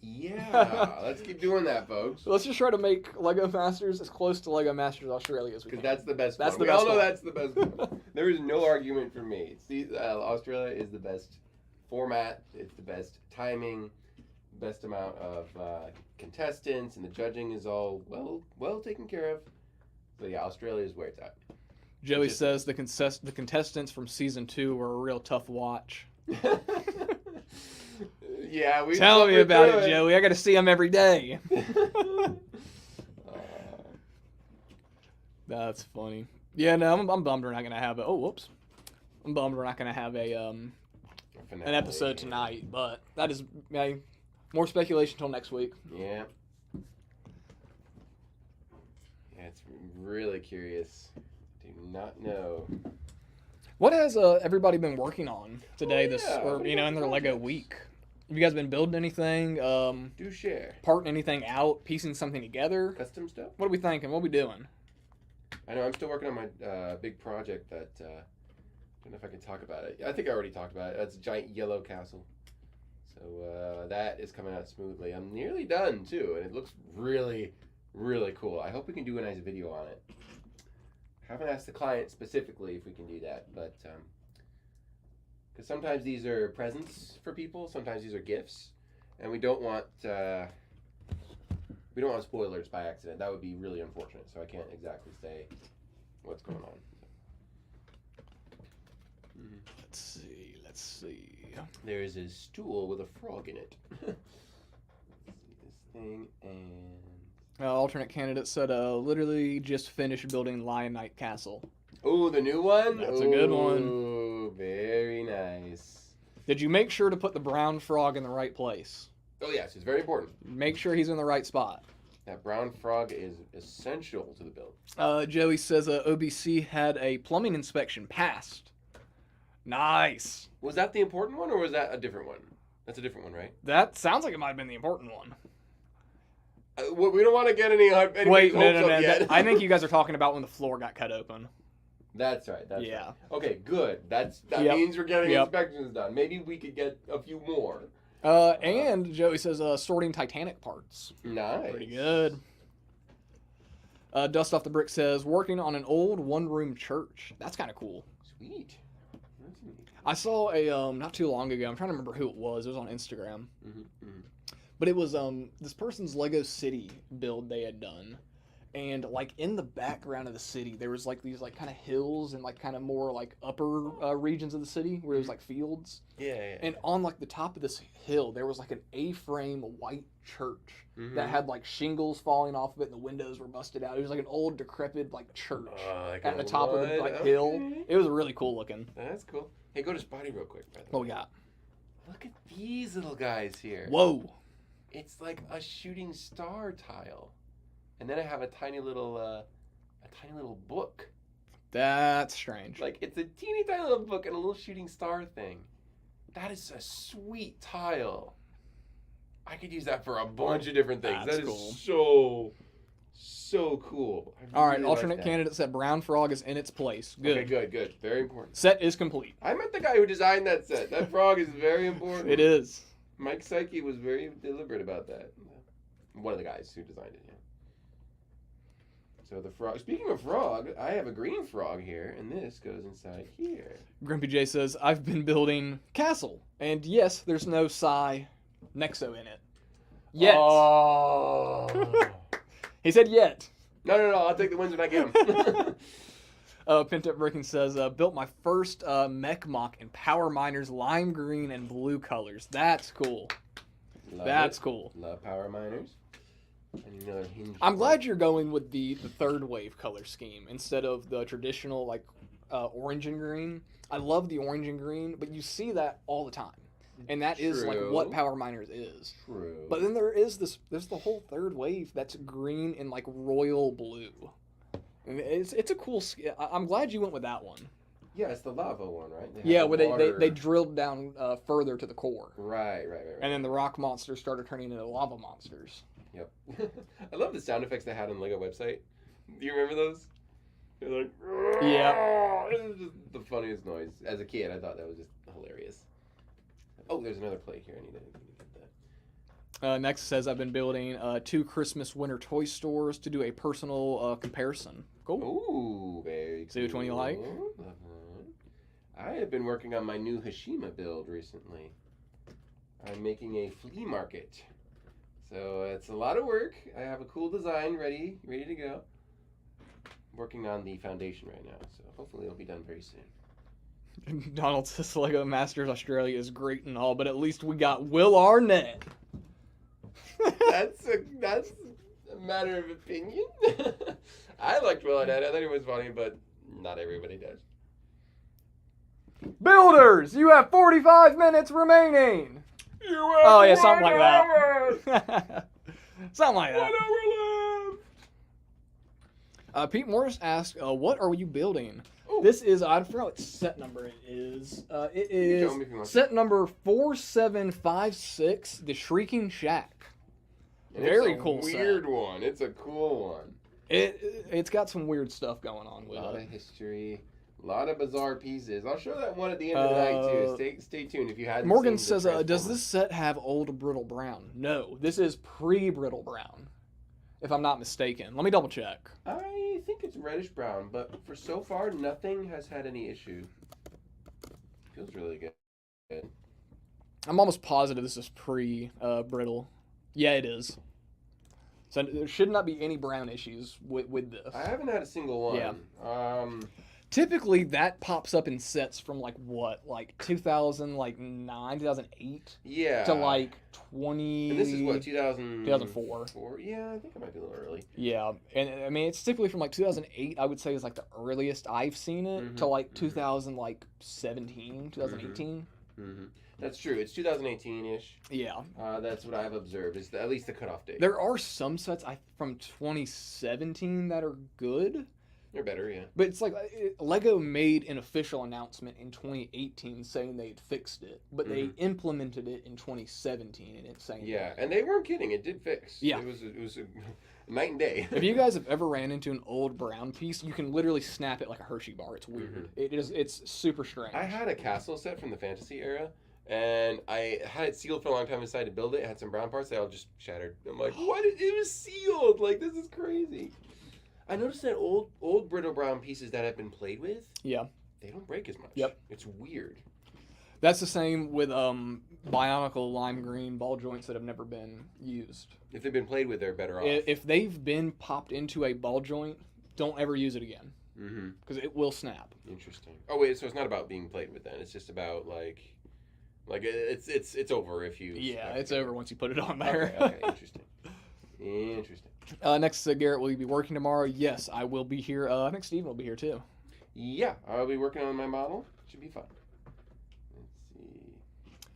Yeah, let's keep doing that, folks. So let's just try to make Lego Masters as close to Lego Masters Australia as we can. Because that's the best That's one. the We best all know one. that's the best one. There is no argument for me. See, Australia is the best format. It's the best timing, best amount of contestants, and the judging is all well taken care of. So yeah, Australia is where it's at. Joey says the contestants from season 2 were a real tough watch. Yeah, we Tell me about it, Joey. I got to see them every day. That's funny. Yeah, no, I'm bummed we're not gonna have a. Oh, whoops. I'm bummed we're not gonna have an episode tonight. But that is more speculation until next week. Yeah. Yeah, it's really curious. Do not know. What has everybody been working on today? Oh, yeah. In their Lego week. Have you guys been building anything? Do share. Parting anything out? Piecing something together? Custom stuff? What are we thinking? What are we doing? I know I'm still working on my big project that don't know if I can talk about it. I think I already talked about it. That's a giant yellow castle. So that is coming out smoothly. I'm nearly done too, and it looks really, really cool. I hope we can do a nice video on it. Haven't asked the client specifically if we can do that, but because sometimes these are presents for people, sometimes these are gifts, and we don't want spoilers by accident. That would be really unfortunate. So I can't exactly say what's going on. Let's see. There is a stool with a frog in it. Let's see this thing and. Alternate candidate said, literally just finished building Lion Knight Castle. Oh, the new one? That's a good one. Oh, very nice. Did you make sure to put the brown frog in the right place? Oh, yes, it's very important. Make sure he's in the right spot. That brown frog is essential to the build. Joey says OBC had a plumbing inspection passed. Nice. Was that the important one, or was that a different one? That's a different one, right? That sounds like it might have been the important one. We don't want to get any Wait, no. yet. I think you guys are talking about when the floor got cut open. That's right. Yeah. Right. Okay, good. That Yep. means we're getting Yep. inspections done. Maybe we could get a few more. And Joey says sorting Titanic parts. Nice. Pretty good. Dust Off the Brick says working on an old one-room church. That's kind of cool. Sweet. That's neat. I saw a not too long ago. I'm trying to remember who it was. It was on Instagram. But it was this person's Lego City build they had done. And like in the background of the city, there was like these like kind of hills and like kind of more like upper regions of the city where it was like fields. Yeah. And on like the top of this hill, there was like an A-frame white church that had like shingles falling off of it and the windows were busted out. It was like an old decrepit like church Like at the top of the like hill. It was really cool looking. That's cool. Hey, go to Spotty real quick. By the way. What we got? Look at these little guys here. Whoa. It's like a shooting star tile. And then I have a tiny little book. That's strange. Like, it's a teeny tiny little book and a little shooting star thing. That is a sweet tile. I could use that for a bunch of different things. That's That is cool. so cool. All right, really alternate like that. candidate said brown frog is in its place. Good. Okay, good. Very important. Set is complete. I met the guy who designed that set. That frog is very important. It is. Mike Psyche was very deliberate about that. One of the guys who designed it, yeah. So the frog. Speaking of frog, I have a green frog here, and this goes inside here. Grumpy J says, I've been building castle. And yes, there's no Psy Nexo in it. Yet. Oh. He said yet. No. I'll take the wins when I get them. Pent Up Bricking says, built my first mech mock in Power Miners lime green and blue colors. That's cool. That's cool. Love Power Miners. And another hinge. I'm glad you're going with the third wave color scheme instead of the traditional like orange and green. I love the orange and green, but you see that all the time. And that is like what Power Miners is. True. But then there's the whole third wave that's green and like royal blue. And it's a cool. I'm glad you went with that one. Yeah, it's the lava one, right? They have Yeah, the where they water- drilled down further to the core. Right. And then the rock monsters started turning into lava monsters. Yep. I love the sound effects they had on the Lego website. Do you remember those? They're like, Yeah. It was just the funniest noise. As a kid, I thought that was just hilarious. Oh, there's another plate here. I need to get that. Next says I've been building 2 Christmas winter toy stores to do a personal comparison. Cool. Ooh, very cool. See which one you like? I have been working on my new Hashima build recently. I'm making a flea market. So it's a lot of work. I have a cool design ready to go. Working on the foundation right now, so hopefully it'll be done very soon. Donald says Lego Masters Australia is great and all, but at least we got Will Arnett. That's a matter of opinion. I liked Will Arnett. I thought he was funny, but not everybody does. Builders, you have 45 minutes remaining. Oh yeah, something like that. Something like that. Pete Morris asked, "What are you building?" Ooh. This is I forgot what set number it is. It You tell me if you is want. set number 4756, the Shrieking Shack. And Very it's a cool set. weird one. It's a cool one. It's got some weird stuff going on A with lot it. of history, a lot of bizarre pieces. I'll show that one at the end of the night too. Stay tuned if you hadn't. Morgan seen the says, "Does Transformers. this set have old brittle brown?" No, this is pre-brittle brown, if I'm not mistaken. Let me double check. I think it's reddish brown, but for so far, nothing has had any issue. Feels really good. I'm almost positive this is pre-brittle. Yeah, it is. So there should not be any brown issues with this. I haven't had a single one. Yeah. Um, Typically, that pops up in sets from like 2009, 2008 yeah. to like 20. And this is what 2004. 2004. Yeah, I think I might be a little early. Yeah, and I mean it's typically from like 2008. I would say is like the earliest I've seen it to like 2017, 2018. Mm-hmm. That's true. It's 2018-ish. Yeah. That's what I've observed. Is at least the cutoff date. There are some sets from 2017 that are good. They're better, yeah. But it's like Lego made an official announcement in 2018 saying they had fixed it, but they implemented it in 2017 and it's saying Yeah, and they weren't kidding. It did fix. Yeah. It was a night and day. If you guys have ever ran into an old brown piece, you can literally snap it like a Hershey bar. It's weird. It's super strange. I had a castle set from the fantasy era, and I had it sealed for a long time. I decided to build it. It had some brown parts. They all just shattered. I'm like, what? It was sealed. Like, this is crazy. I noticed that old brittle brown pieces that have been played with, Yeah. they don't break as much. Yep. It's weird. That's the same with Bionicle lime green ball joints that have never been used. If they've been played with, they're better off. If they've been popped into a ball joint, don't ever use it again Mm-hmm. because it will snap. Interesting. Oh wait, so it's not about being played with then. It's just about like it's over if you. Yeah, it's over once you put it on there. Okay, interesting. Interesting. Next, Garrett, will you be working tomorrow? Yes, I will be here. I think Steven will be here too. Yeah, I'll be working on my model. Should be fun. Let's see.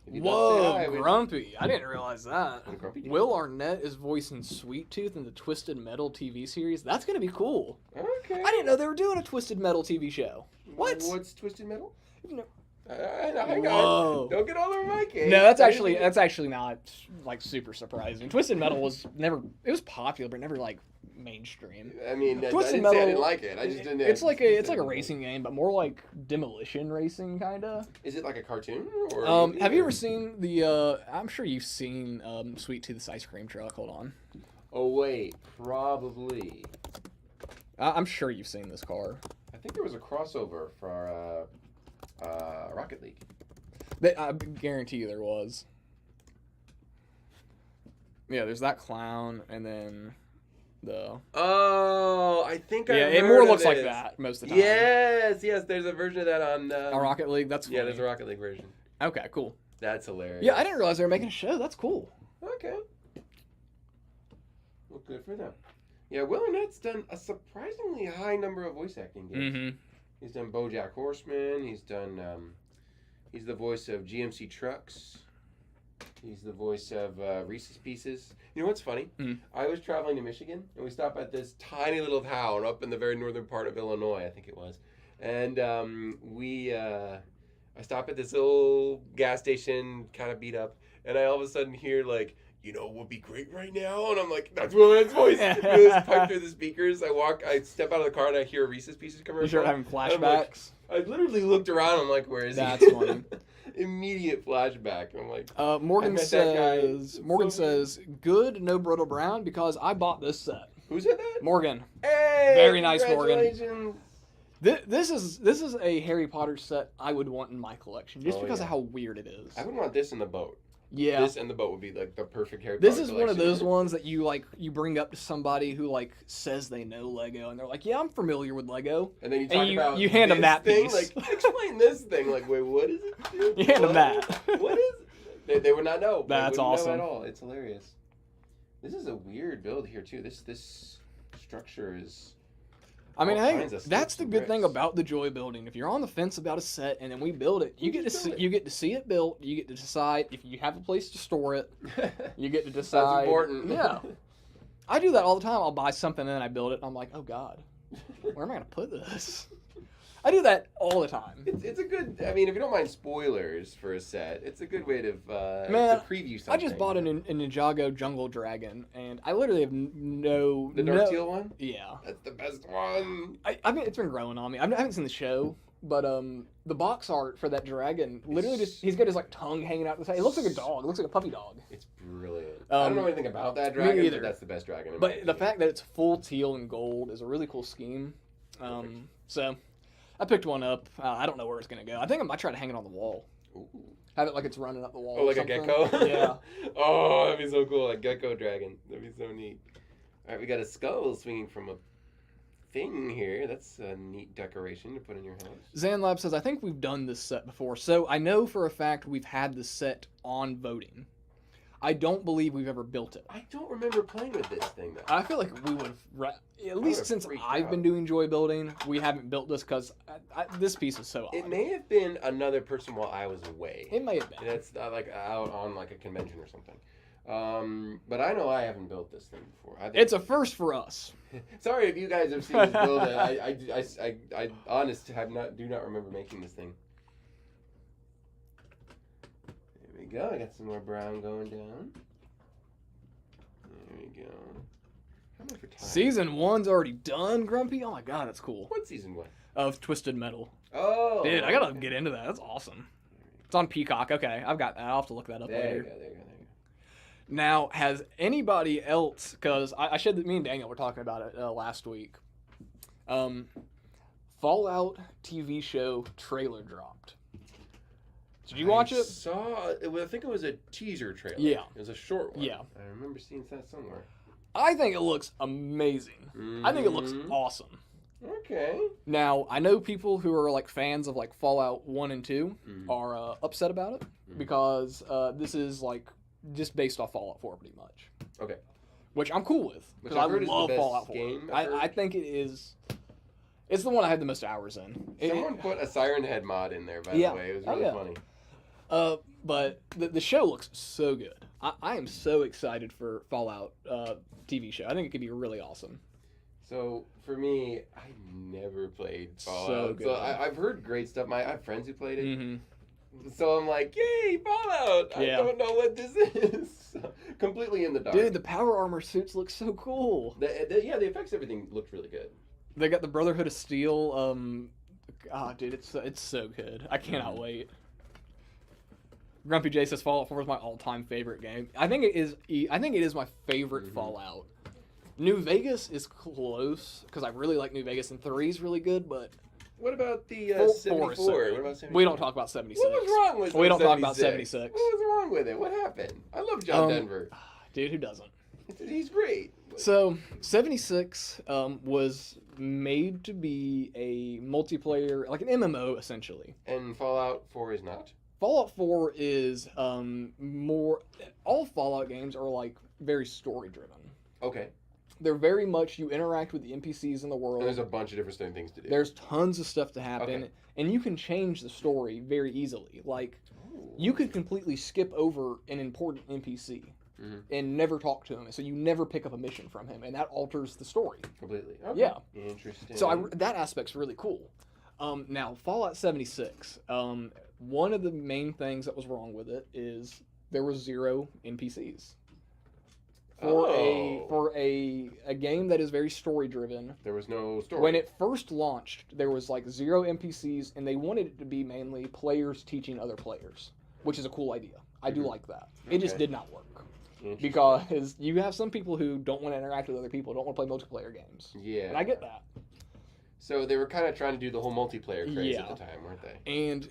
If you'd love to say Whoa, hi, we'd- Grumpy! I didn't realize that. What Grumpy do? Will Arnett is voicing Sweet Tooth in the Twisted Metal TV series. That's gonna be cool. Okay. I didn't know they were doing a Twisted Metal TV show. What? What's Twisted Metal? No. Hang Whoa. on. Don't get all over my case. No, that's actually not like super surprising. Twisted Metal was never. It was popular, but never like mainstream. I mean, I Twisted didn't say I Metal- didn't like it. I just didn't. It's like a racing game, but more like demolition racing kind of. Is it like a cartoon or? Have you ever seen the? I'm sure you've seen Sweet Tooth's ice cream truck. Hold on. Oh wait, probably. I'm sure you've seen this car. I think there was a crossover for Rocket League. I guarantee you there was. Yeah, there's that clown, and then the. Oh, I think I Yeah, it heard more of looks like this. that most of the time. Yes, there's a version of that on. A Rocket League. That's funny. Yeah, there's a Rocket League version. Okay, cool. That's hilarious. Yeah, I didn't realize they were making a show. That's cool. Okay. Well, good for them. Yeah, Will Arnett's done a surprisingly high number of voice acting gigs. Mm-hmm. He's done BoJack Horseman. He's done. He's the voice of GMC Trucks. He's the voice of Reese's Pieces. You know what's funny? Mm. I was traveling to Michigan, and we stopped at this tiny little town up in the very northern part of Illinois, I think it was. And I stop at this little gas station, kind of beat up, and I all of a sudden hear like, you know what would be great right now? And I'm like, that's Will voice. Will's piped through the speakers. I step out of the car and I hear a Reese's Pieces commercial. You start having flashbacks? I literally looked around. I'm like, where is he? That's funny. Immediate flashback. I'm like, Morgan says, good, no Brittle Brown, because I bought this set. Who said that? Morgan. Hey, very nice, Morgan. Congratulations. This is a Harry Potter set I would want in my collection, just because of how weird it is. I would want this in the boat. Yeah. This and the boat would be like the perfect Harry Potter This is one of those ones that you bring up to somebody who like says they know Lego and they're like, yeah, I'm familiar with Lego. And then you talk about you hand them that thing, piece. like, explain this thing. Like, wait, what is it? You hand them that. What is it? They would not know. That's awesome. Know at all. It's hilarious. This is a weird build here too. This structure is. I mean, hey, kinds of that's the good bricks. thing about the Joy building. If you're on the fence about a set and then we build it, you get to see it built. You get to decide if you have a place to store it. You get to decide. That's important. Yeah. I do that all the time. I'll buy something and then I build it. And I'm like, oh God, where am I going to put this? I do that all the time. It's a good. I mean, if you don't mind spoilers for a set, it's a good way to preview something. I just bought a Ninjago Jungle Dragon, and I literally have the dark teal one. Yeah, that's the best one. I mean, it's been growing on me. I haven't seen the show, but the box art for that dragon, literally he's got his like tongue hanging out the side. It looks like a dog. It looks like a puppy dog. It's brilliant. I don't know anything about that dragon, me either. but that's the best dragon. But the fact that it's full teal and gold is a really cool scheme. So. I picked one up. I don't know where it's going to go. I think I might try to hang it on the wall. Ooh. Have it like it's running up the wall. Oh, like a gecko? Yeah. Oh, that'd be so cool. A gecko dragon. That'd be so neat. All right, we got a skull swinging from a thing here. That's a neat decoration to put in your house. Zanlab says, I think we've done this set before. So I know for a fact we've had this set on voting. I don't believe we've ever built it. I don't remember playing with this thing, though. I feel like we would have, at least since I've been doing Joy building, we haven't built this because this piece is so odd. It may have been another person while I was away. It may have been. And it's like out on like a convention or something. But I know I haven't built this thing before. It's a first for us. Sorry if you guys have seen this build. I honest do not remember making this thing. There we go. I got some more brown going down. There we go. How much for time? Season 1's already done, Grumpy. Oh my God, that's cool. What season 1? Of Twisted Metal. Oh. Dude, I gotta get into that. That's awesome. It's on Peacock. Okay, I've got that. I'll have to look that up later. There you go. Now, has anybody else? Because I said that me and Daniel were talking about it last week. Fallout TV show trailer dropped. Did you watch it? I think it was a teaser trailer. Yeah. It was a short one. Yeah. I remember seeing that somewhere. I think it looks amazing. I think it looks awesome. Okay. Now, I know people who are like fans of like Fallout 1 and 2 are upset about it because this is like just based off Fallout 4 pretty much. Okay. Which I'm cool with because I love Fallout 4. Game I think it is. It's the one I had the most hours in. Someone put a Siren Head mod in there, by the way. It was really funny. But the show looks so good. I am so excited for Fallout TV show. I think it could be really awesome. So for me, I never played Fallout. So good. So I've heard great stuff. I have friends who played it. So I'm like, yay, Fallout! Yeah. I don't know what this is. Completely in the dark. Dude, the power armor suits look so cool. The effects, everything looked really good. They got the Brotherhood of Steel. Dude, it's so good. I cannot wait. Grumpy J says Fallout 4 is my all-time favorite game. I think it is my favorite Fallout. New Vegas is close because I really like New Vegas, and 3 is really good. But what about the 74? What about 74? We don't talk about 76. What was wrong with We don't talk about 76. What was wrong with it? What happened? I love John Denver. Dude, who doesn't? He's great. So 76 was made to be a multiplayer, like an MMO essentially. And Fallout 4 is not? Fallout 4 is more... All Fallout games are like very story-driven. Okay. They're very much, you interact with the NPCs in the world. And there's a bunch of different things to do. There's tons of stuff to happen. And you can change the story very easily. Like, you could completely skip over an important NPC. And never talk to him, so you never pick up a mission from him, and that alters the story completely. Okay. Yeah, interesting. so that aspect's really cool. Now, Fallout 76. One of the main things that was wrong with it is there was 0 NPCs. For a game that is very story driven. There was no story. When it first launched, there was like 0 NPCs, and they wanted it to be mainly players teaching other players, which is a cool idea. I do like that. It just did not work. Because you have some people who don't want to interact with other people, don't want to play multiplayer games. Yeah. And I get that. So they were kind of trying to do the whole multiplayer craze at the time, weren't they? And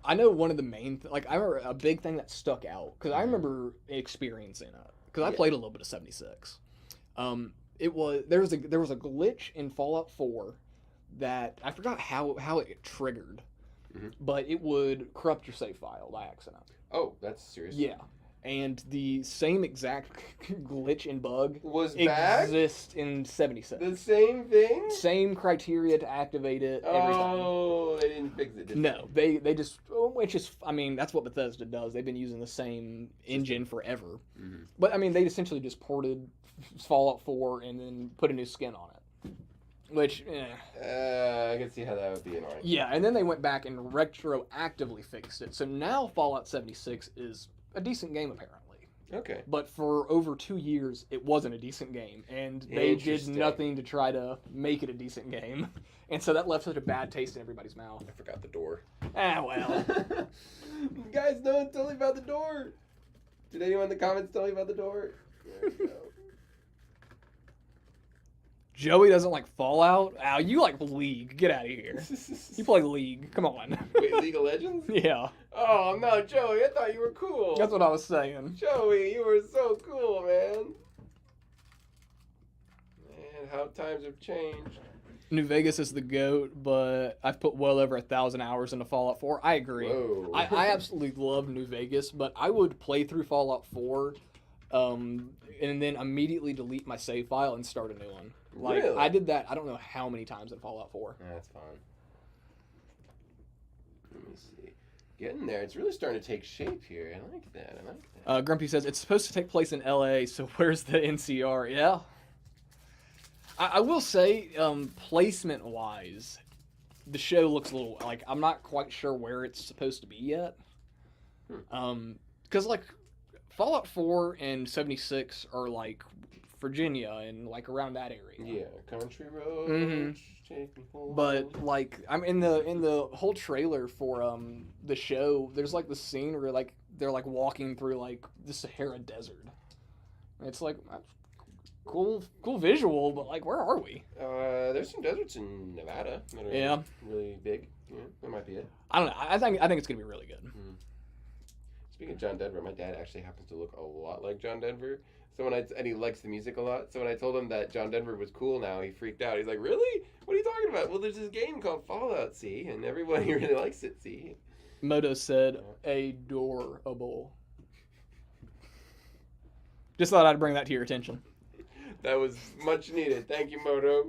I know one of the main I remember a big thing that stuck out because I remember experiencing it because I played a little bit of 76. There was a glitch in Fallout 4 that I forgot how it triggered, but it would corrupt your save file by accident. Oh, that's serious. Yeah. And the same exact glitch and bug exists in 76. The same thing? Same criteria to activate it, everything. Oh, they didn't fix it, did they? No, they just, which is, I mean, that's what Bethesda does. They've been using the same engine forever. Mm-hmm. But, I mean, they essentially just ported Fallout 4 and then put a new skin on it. Which, I can see how that would be annoying. Yeah, and then they went back and retroactively fixed it. So now Fallout 76 is a decent game, apparently. Okay. But for over 2 years, it wasn't a decent game, and they did nothing to try to make it a decent game. And so that left such a bad taste in everybody's mouth. I forgot the door. Well. Guys, no one tell me about the door. Did anyone in the comments tell me about the door? There you go. Joey doesn't like Fallout? Ow, you like League. Get out of here. You play League. Come on. Wait, League of Legends? Yeah. Oh, no, Joey, I thought you were cool. That's what I was saying. Joey, you were so cool, man. Man, how times have changed. New Vegas is the GOAT, but I've put well over 1,000 hours into Fallout 4. I agree. Whoa. I absolutely love New Vegas, but I would play through Fallout 4 and then immediately delete my save file and start a new one. Like, really? I did that I don't know how many times in Fallout 4. That's fun. Let me see. Getting there. It's really starting to take shape here. I like that. Grumpy says, it's supposed to take place in LA, so where's the NCR? Yeah. I will say, placement-wise, the show looks a little, like, I'm not quite sure where it's supposed to be yet. Because, like, Fallout 4 and 76 are, like, Virginia and, like, around that area. Yeah, country roads, take me home. But, like, I'm in the whole trailer for the show, there's, like, the scene where, like, they're, like, walking through, like, the Sahara Desert. And it's, like, cool visual, but, like, where are we? There's some deserts in Nevada that are really big. Yeah, that might be it. I don't know. I think it's going to be really good. Mm. Speaking of John Denver, my dad actually happens to look a lot like John Denver. And he likes the music a lot. So when I told him that John Denver was cool now, he freaked out. He's like, really? What are you talking about? Well, there's this game called Fallout, see? And everybody really likes it, see? Moto said, adorable. Just thought I'd bring that to your attention. That was much needed. Thank you, Moto.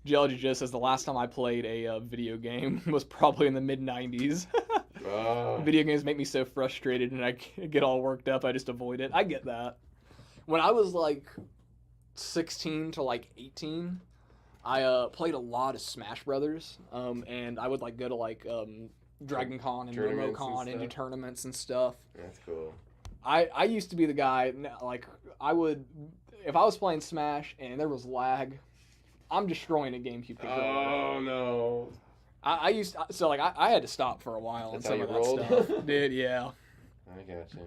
Geology Joe says the last time I played a video game was probably in the mid-90s. Video games make me so frustrated and I get all worked up. I just avoid it. I get that. When I was like 16 to like 18, I played a lot of Smash Brothers, and I would like go to like Dragon Con and MomoCon and do tournaments and stuff. That's cool. I used to be the guy, like, if I was playing Smash and there was lag, I'm destroying a GameCube controller. Oh, no. I had to stop for a while on some of that stuff. Dude, yeah. I gotcha.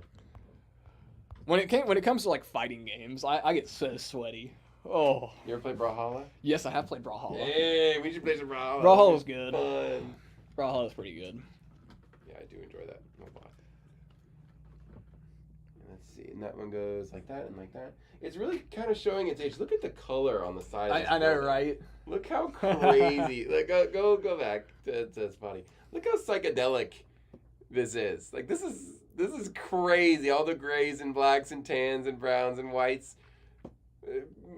When it comes to, like, fighting games, I get so sweaty. Oh. You ever played Brawlhalla? Yes, I have played Brawlhalla. Hey, we should play some Brawlhalla. Brawlhalla was good. Fun. Brawlhalla was pretty good. Yeah, I do enjoy that a lot. Let's see, and that one goes like that and like that. It's really kind of showing its age. Look at the color on the side. I know, right? Look how crazy. Like, go back to Spotty. Look how psychedelic this is. Like, this is crazy. All the grays and blacks and tans and browns and whites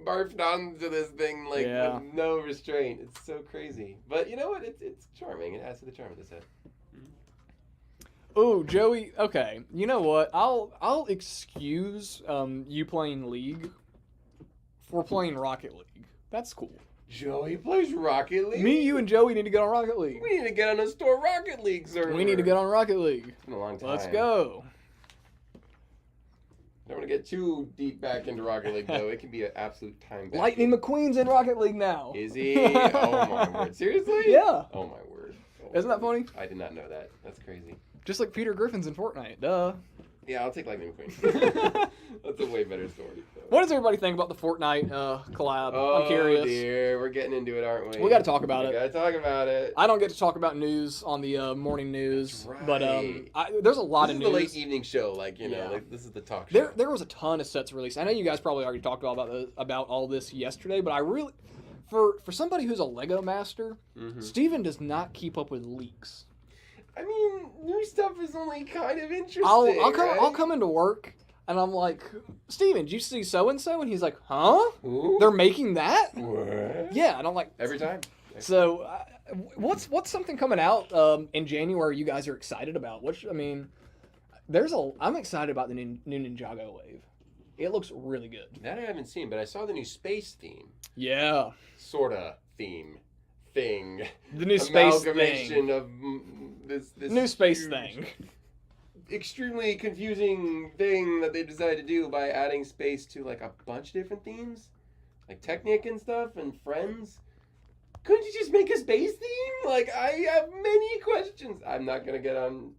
barfed onto this thing like with no restraint. It's so crazy. But you know what? It's charming. It adds to the charm of the set. Oh, Joey. Okay, you know what? I'll excuse you playing League for playing Rocket League. That's cool. Joey plays Rocket League. Me, you, and Joey need to get on Rocket League. We need to get on a store Rocket League server. We need to get on Rocket League. It's been a long time. Let's go. Don't want to get too deep back into Rocket League, though. It can be an absolute time back. Lightning McQueen's in Rocket League now. Is he? Oh, my word. Seriously? Yeah. Oh, my word. Oh, Isn't that funny? I did not know that. That's crazy. Just like Peter Griffin's in Fortnite. Duh. Yeah, I'll take Lightning McQueen. That's a way better story. So. What does everybody think about the Fortnite collab? Oh, I'm curious. Dear. We're getting into it, aren't we? We got to talk about it. We got to talk about it. I don't get to talk about news on the morning news, That's but right. there's a lot of This news. is the late evening show, like, you know, Yeah. like, this is the talk show. There was a ton of sets released. I know you guys probably already talked about all this yesterday, but I really, for somebody who's a Lego master, Steven does not keep up with leaks. I mean, new stuff is only kind of interesting. I'll come into work and I'm like, Steven, did you see so and so? And he's like, huh? Who? They're making that? What? Yeah, and I'm like, Every time. So, what's something coming out in January you guys are excited about? I'm excited about the new Ninjago wave. It looks really good. That I haven't seen, but I saw the new space theme. Yeah. Sorta theme. Thing. The new space Amalgamation thing. of this New space huge, thing. Extremely confusing thing that they decided to do by adding space to like a bunch of different themes. Like Technic and stuff and Friends. Couldn't you just make a space theme? Like, I have many questions. I'm not gonna get on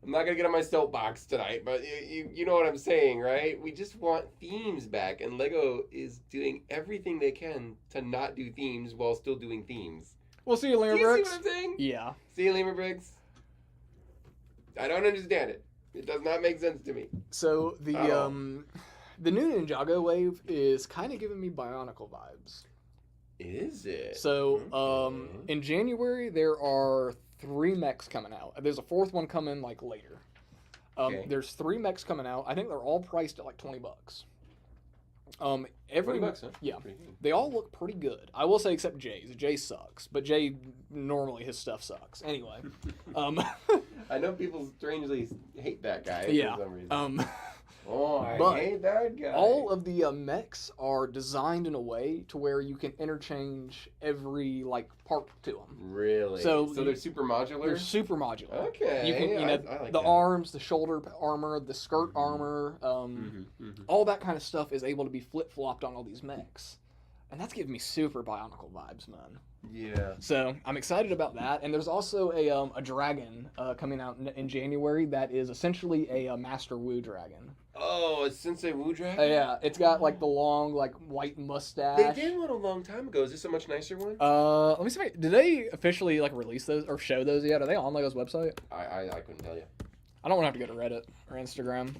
my soapbox tonight, but you know what I'm saying, right? We just want themes back, and Lego is doing everything they can to not do themes while still doing themes. We'll see you, Do you see Lemurbricks. what I'm saying? Yeah. See you, Lemurbricks? I don't understand it. It does not make sense to me. So the new Ninjago wave is kind of giving me Bionicle vibes. Is it? So Okay. in January there are 3 mechs coming out. There's a 4th one coming like later. Okay. There's 3 mechs coming out. I think they're all priced at like $20. Every $20, huh? yeah, Pretty good. they all look pretty good. I will say except Jay's. Jay sucks, but Jay normally his stuff sucks. Anyway, I know people strangely hate that guy yeah. for some reason. I but hate that guy. all of the mechs are designed in a way to where you can interchange every like part to them. Really? So they're super modular? They're super modular. Okay. You can, I like the that. arms, the shoulder armor, the skirt armor, all that kind of stuff is able to be flip-flopped on all these mechs. And that's giving me super Bionicle vibes, man. Yeah. So I'm excited about that. And there's also a dragon coming out in January that is essentially a Master Wu dragon. Oh, a Sensei Wu Dragon? Yeah, it's got like the long like white mustache. They did one a long time ago. Is this a much nicer one? Let me see. Did they officially like release those or show those yet? Are they on Lego's website? I couldn't tell you. I don't want to have to go to Reddit or Instagram.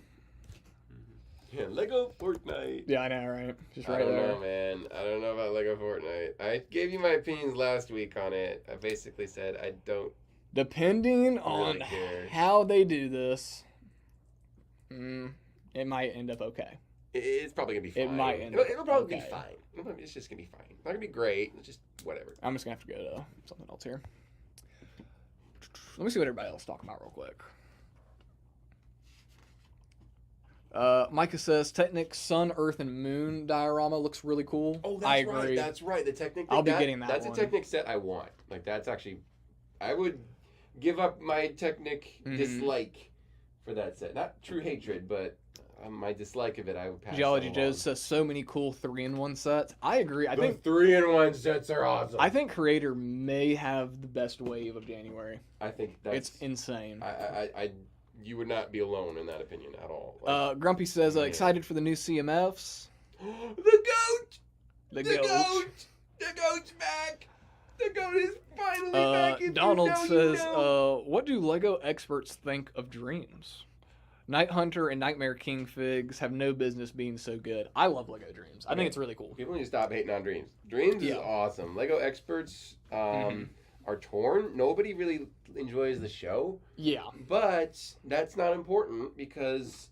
Yeah, Lego Fortnite. Yeah, I know, right? Just I right don't there. know, man. I don't know about Lego Fortnite. I gave you my opinions last week on it. I basically said I don't. Depending on care. how they do this, it might end up okay. It's probably gonna be fine. It might end It'll probably okay. be fine. It's just gonna be fine. It's not gonna be great. It's just whatever. I'm just gonna have to go to something else here. Let me see what everybody else is talking about real quick. Micah says Technic Sun, Earth, and Moon diorama looks really cool. Oh, that's I agree. right. That's right. The Technic. I'll be getting that That's one. a Technic set I want. Like that's actually, I would give up my Technic dislike for that set. Not true hatred, but my dislike of it, I would pass. Geology that Joe along. says so many cool 3-in-1 sets. I agree. I think 3-in-1 sets are awesome. I think Creator may have the best wave of January. I think that's. It's insane. You would not be alone in that opinion at all. Like, Grumpy says excited for the new CMFs. the goat. The The goat. goat. The goat's back. The goat is finally back. If Donald you know, says, you know. what do Lego experts think of Dreams? Night Hunter and Nightmare King figs have no business being so good. I love Lego Dreams. I think it's really cool. People need to stop hating on Dreams. Dreams is awesome. Lego experts are torn. Nobody really enjoys the show. Yeah. But that's not important because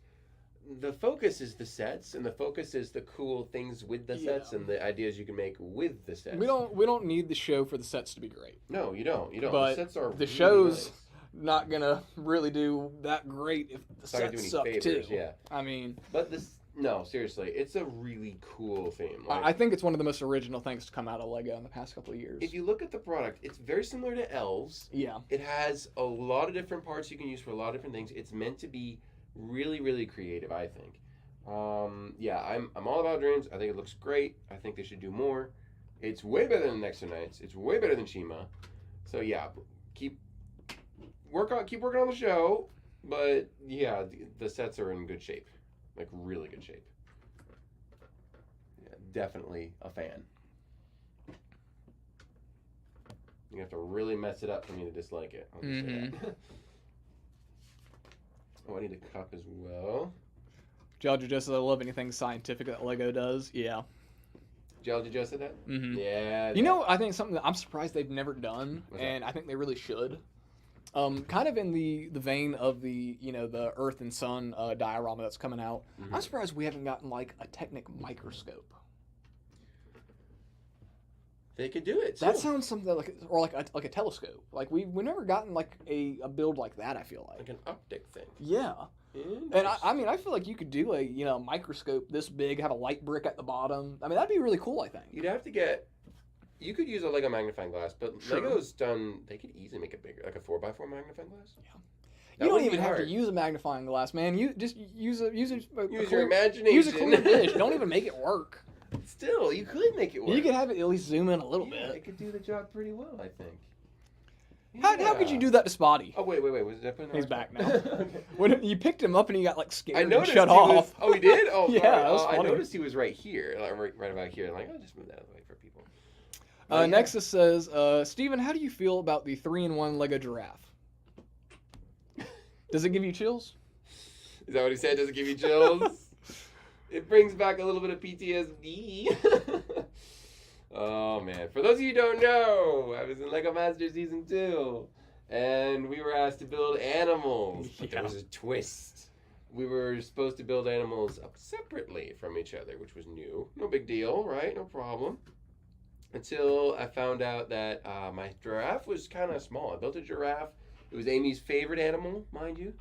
the focus is the sets and the focus is the cool things with the sets and the ideas you can make with the sets. We don't need the show for the sets to be great. No, you don't. You don't. But the sets are the really show's nice. not gonna really do that great if the It's not gonna do sets any suck favors, too. yeah. I mean, But this No, seriously, it's a really cool theme. Like, I think it's one of the most original things to come out of Lego in the past couple of years. if you look at the product, it's very similar to Elves. Yeah. It has a lot of different parts you can use for a lot of different things. It's meant to be really, really creative, I think. Yeah, I'm all about dreams. I think it looks great. I think they should do more. It's way better than Next to Nights. It's way better than Shima. So yeah, keep working on the show. But yeah, the sets are in good shape, like really good shape. Yeah, definitely a fan. You have to really mess it up for me to dislike it. I'll just say that. Oh, I need a cup as well. Georgia just says, I love anything scientific that Lego does. Yeah. Georgia just said that? Mm-hmm. Yeah. You know, I think something that I'm surprised they've never done, and I think they really should. Kind of in the vein of the the Earth and Sun diorama that's coming out. I'm surprised we haven't gotten like a Technic microscope. They could do it too. That sounds something like a telescope. Like we've never gotten like a build like that. I feel like an optic thing. Yeah. And I feel like you could do a microscope this big, have a light brick at the bottom. I mean, that'd be really cool. I think you'd have to get. You could use a Lego magnifying glass, but sure. Lego's done. They could easily make it bigger, like a 4x4 magnifying glass. Yeah. You don't even have to use a magnifying glass, man. You just use your imagination. Use a clear dish. Don't even make it work. Still, you could make it work. You could have it at least zoom in a little bit. It could do the job pretty well, I think. How could you do that to Spotty? Oh wait. Was that putting? He's back now. Okay. When you picked him up and he got like scared I noticed and shut he off. Oh, he did. Oh, yeah. That was funny. I noticed he was right here, right about here. Like, I'll just move that out of the way for people. Next it says, Steven, how do you feel about the 3-in-1 Lego giraffe? Does it give you chills? Is that what he said? Does it give you chills? It brings back a little bit of PTSD. Oh man! For those of you who don't know, I was in Lego Master Season 2, and we were asked to build animals. But there was a twist. We were supposed to build animals up separately from each other, which was new. No big deal, right? No problem. Until I found out that my giraffe was kind of small. I built a giraffe. It was Amy's favorite animal, mind you.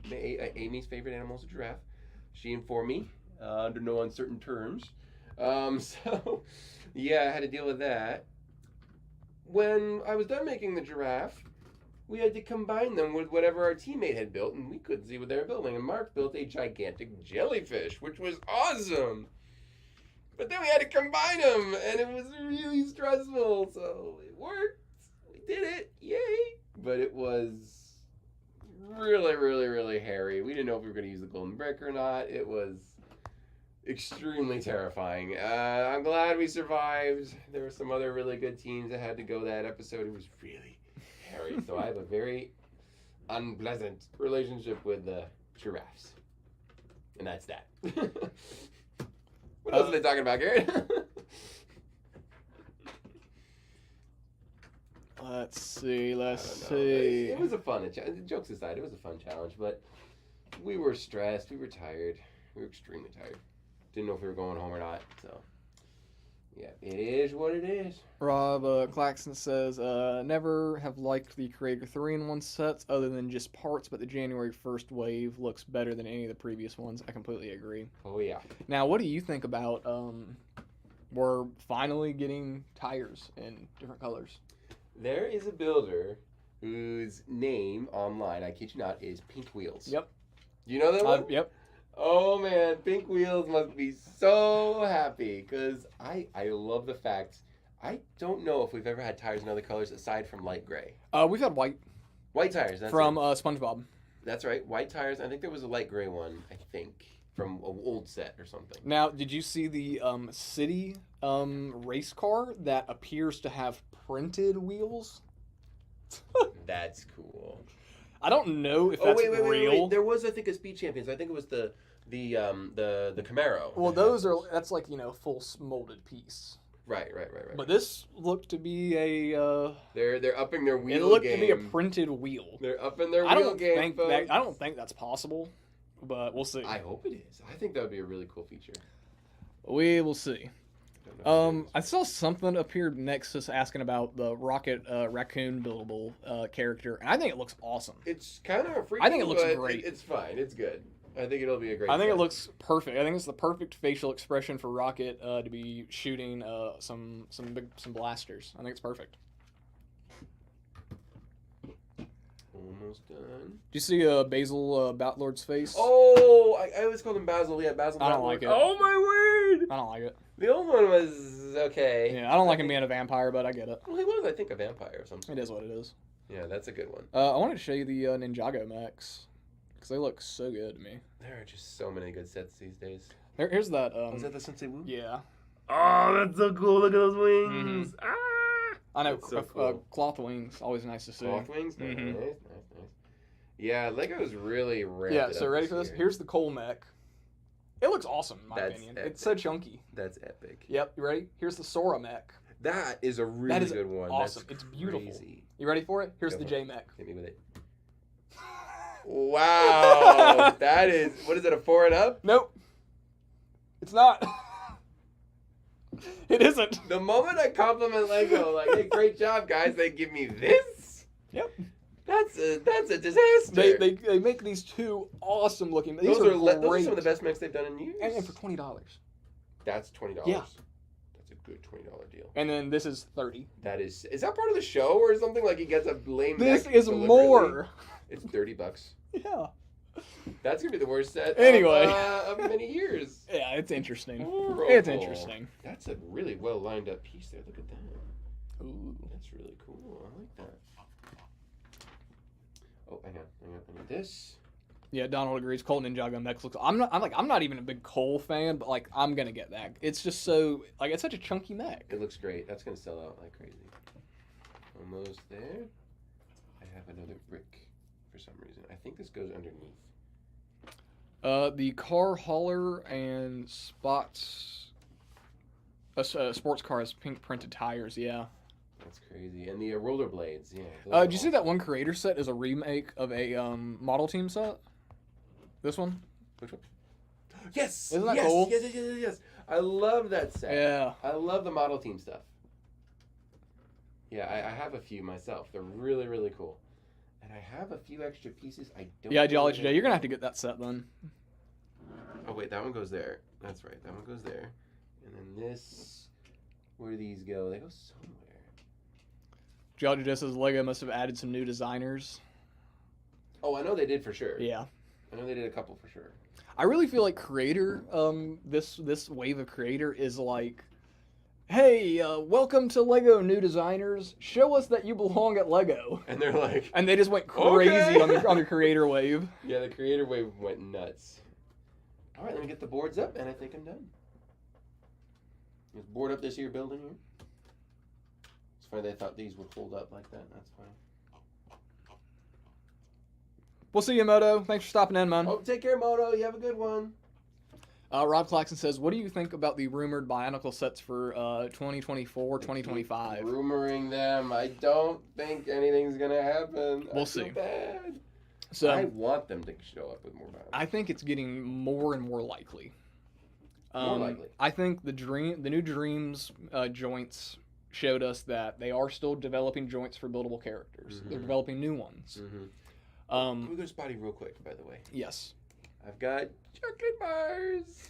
Amy's favorite animal is a giraffe. She informed me under no uncertain terms. So, yeah, I had to deal with that. When I was done making the giraffe, we had to combine them with whatever our teammate had built, and we couldn't see what they were building. And Mark built a gigantic jellyfish, which was awesome. But then we had to combine them, and it was really stressful. So it worked. We did it. Yay. But it was really, really, really hairy. We didn't know if we were going to use the golden brick or not. It was extremely terrifying. I'm glad we survived. There were some other really good teams that had to go that episode. It was really hairy. So I have a very unpleasant relationship with the giraffes. And that's that. What else are they talking about, Garrett? Let's see. It was a fun, jokes aside, it was a fun challenge, but we were stressed, we were tired. We were extremely tired. Didn't know if we were going home or not, so yeah, it is what it is. Rob Claxton says, never have liked the Creator 3-in-1 sets other than just parts, but the January 1st wave looks better than any of the previous ones. I completely agree. Oh, yeah. Now, what do you think about we're finally getting tires in different colors? There is a builder whose name online, I kid you not, is Pink Wheels. Yep. Do you know that one? Yep. Oh man, Pink Wheels must be so happy because I love the fact I don't know if we've ever had tires in other colors aside from light gray. We've had white. White tires. That's from SpongeBob. That's right, white tires. I think there was a light gray one. I think from an old set or something. Now, did you see the city race car that appears to have printed wheels? That's cool. I don't know if that's real. Wait. There was, I think, a Speed Champions. I think it was the Camaro. Well, that's like full molded piece. Right. But this looked to be a. They're upping their wheel game. It looked to be a printed wheel. They're upping their wheel game. I don't think that's possible, but we'll see. I hope it is. I think that would be a really cool feature. We will see. I saw something appeared next to asking about the Rocket Raccoon buildable character, and I think it looks awesome. It's kind of freaky. I think it looks great. It's fine. It's good. I think it'll be a great. I think set. it looks perfect. I think it's the perfect facial expression for Rocket to be shooting some blasters. I think it's perfect. Almost done. Do you see Basil Batlord's face? Oh, I always called him Basil. Yeah, Basil. I don't Batlord. like it. Oh my word! I don't like it. The old one was okay. Yeah, I don't like him being a vampire, but I get it. Well, he was, I think, a vampire or something. It is what it is. Yeah, that's a good one. I wanted to show you the Ninjago mechs because they look so good to me. There are just so many good sets these days. Here's that. Was that the Sensei Wu? Yeah. Oh, that's so cool. Look at those wings. Ah! I know. That's so cool. Cloth wings, always nice to see. Cloth wings? Mhm. Nice. Yeah, Lego's really ramped Yeah, it so up ready this for this? year. Here's the Cole mech. It looks awesome, in my That's opinion. epic. It's so chunky. That's epic. Yep, you ready? Here's the Sora mech. That is a really good one. Awesome. That's It's beautiful. crazy. You ready for it? Here's Go the for it. J mech. Hit me with it. Wow, that is, what is it, a 4 and up? Nope. It's not. It isn't. The moment I compliment Lego, like, hey, great job, guys, they give me this? Yep. That's a disaster. They make these two awesome looking. These those are are great. some of the best mechs they've done in years. And for $20. That's $20. Yeah. That's a good $20 deal. And then this is $30. That is that part of the show or something? Like he gets a lame This mech is deliberately? more. It's $30. Yeah. That's gonna be the worst set Anyway. of many years. Yeah, it's interesting. Horrible. It's interesting. That's a really well lined up piece there. Look at that. Ooh. That's really cool. I like that. Oh, hang on. I need this. Yeah, Donald agrees. Colt Ninjago mechs looks. I'm not even a big Cole fan, but like I'm gonna get that. It's just so like it's such a chunky mech. It looks great. That's gonna sell out like crazy. Almost there. I have another brick for some reason. I think this goes underneath. The car hauler and spots. Sports car has pink printed tires. Yeah. That's crazy. And the rollerblades. Yeah. Did you see that one creator set is a remake of a model team set? This one? Which one? Yes. Isn't that yes, cool? Yes. I love that set. Yeah. I love the model team stuff. Yeah, I have a few myself. They're really, really cool. And I have a few extra pieces. I don't. Yeah, know Jolly where J, they you're gonna go. have to get that set then. Oh wait, that one goes there. That's right. That one goes there. And then this. Where do these go? They go somewhere. Jolly J says Lego must have added some new designers. Oh, I know they did for sure. Yeah. I know they did a couple for sure. I really feel like creator, this wave of creator is like, hey, welcome to Lego new designers. Show us that you belong at Lego. And they're like, And they just went crazy Okay. on the creator wave. yeah, the creator wave went nuts. All right, let me get the boards up, and I think I'm done. Let's board up this here building here. It's funny they thought these would hold up like that. That's funny. We'll see you, Moto. Thanks for stopping in, man. Oh, take care, Moto. You have a good one. Rob Claxton says, what do you think about the rumored Bionicle sets for 2024, 2025? Rumoring them. I don't think anything's gonna happen. We'll I feel see. Bad. So I want them to show up with more Bionicle. I think it's getting more and more likely. More likely. I think the new Dreams joints showed us that they are still developing joints for buildable characters. Mhm. They're developing new ones. Mm-hmm. Can Um, we go to Spotty real quick, by the way? yes. I've got chocolate bars.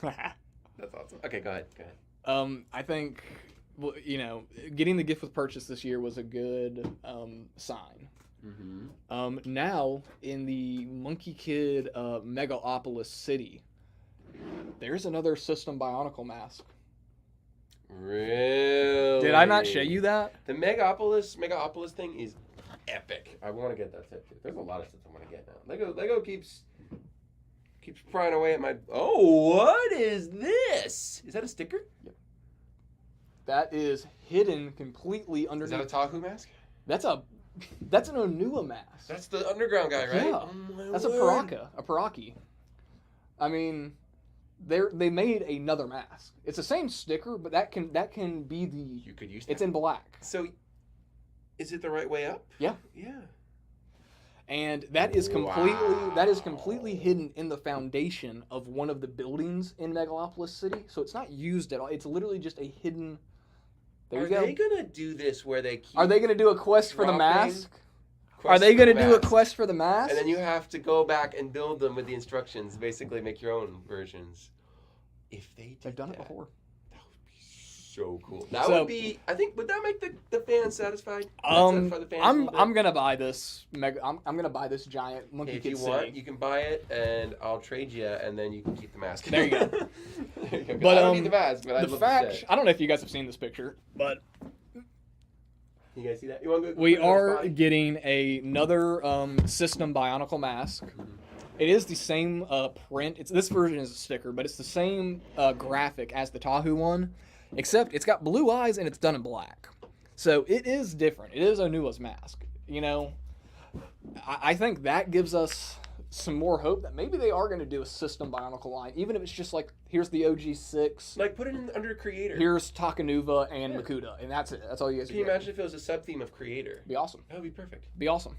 That's awesome. Okay, go ahead. I think, well, getting the gift with purchase this year was a good sign. Mm-hmm. Now, in the Monkey Kid Megalopolis City, there's another System Bionicle mask. Really? Did I not show you that? The Megapolis thing is epic. I want to get that set too. There's a lot of sets I want to get now. Lego keeps prying away at my. Oh, what is this? Is that a sticker? Yep. That is hidden completely Is underneath. that a Tahu mask? That's an Onua mask. That's the underground guy, right? Yeah. Oh my That's word. a Paraki. I mean, they made another mask. It's the same sticker, but that can be the. You could use that. It's in black, So, is it the right way up? Yeah. Yeah. and that is completely hidden in the foundation of one of the buildings in Megalopolis City. So it's not used at all. It's literally just a hidden. There Are you go. they gonna do this where they keep? Are they going to do a quest for the dropping mask? Are they going gonna to do a quest for the mask? And then you have to go back and build them with the instructions. Basically, make your own versions. If they did They've done it that, before. that would be so cool. That So- would be. I think would that make the fans satisfied? Satisfy the fans a I'm little bit? I'm gonna buy this I'm gonna buy this giant monkey If kid you city. want, you can buy it, and I'll trade you, and then you can keep the mask. There you go. There you go. But, I don't need the mask, but I'd The love fact, to say. I don't know if you guys have seen this picture, but You guys see that? You want to go we put it on the are spot? getting another system Bionicle mask. It is the same print. This version is a sticker, but it's the same graphic as the Tahoe one, except it's got blue eyes and it's done in black. So it is different. It is Onua's mask. You know, I think that gives us some more hope that maybe they are going to do a system Bionicle line, even if it's just like, here's the OG6, Like put it in under creator. here's Takanuva and Yeah. Makuta, and that's it. That's all you guys Can you get. imagine if it was a sub theme of creator? Be awesome. That would be perfect. Be awesome.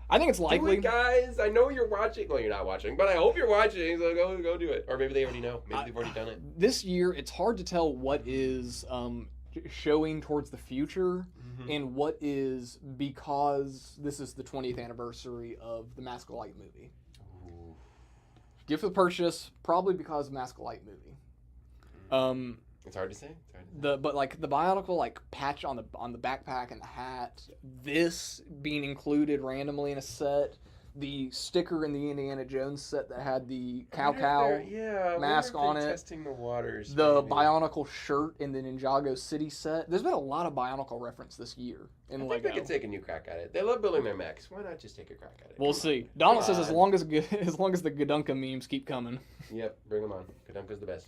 I think it's likely. Do it, guys. I know you're watching. Well, you're not watching, but I hope you're watching. So go do it. Or maybe they already know. Maybe they've already done it. This year, it's hard to tell what is showing towards the future and what is because this is the 20th anniversary of the Mask of Light movie. Ooh. Gift of purchase, probably because of Mask of Light movie. It's hard to say. It's hard to say. But like the Bionicle like patch on the backpack and the hat, this being included randomly in a set, the sticker in the Indiana Jones set that had the cow mask on it. Testing the waters. The maybe. Bionicle shirt in the Ninjago City set. There's been a lot of Bionicle reference this year in I think Lego. they could take a new crack at it. They love building their mechs. Why not just take a crack at it? We'll Come see. Donald Come says as on. long as the Gadunka memes keep coming. on. Yep, bring them on. Kadunka's the best.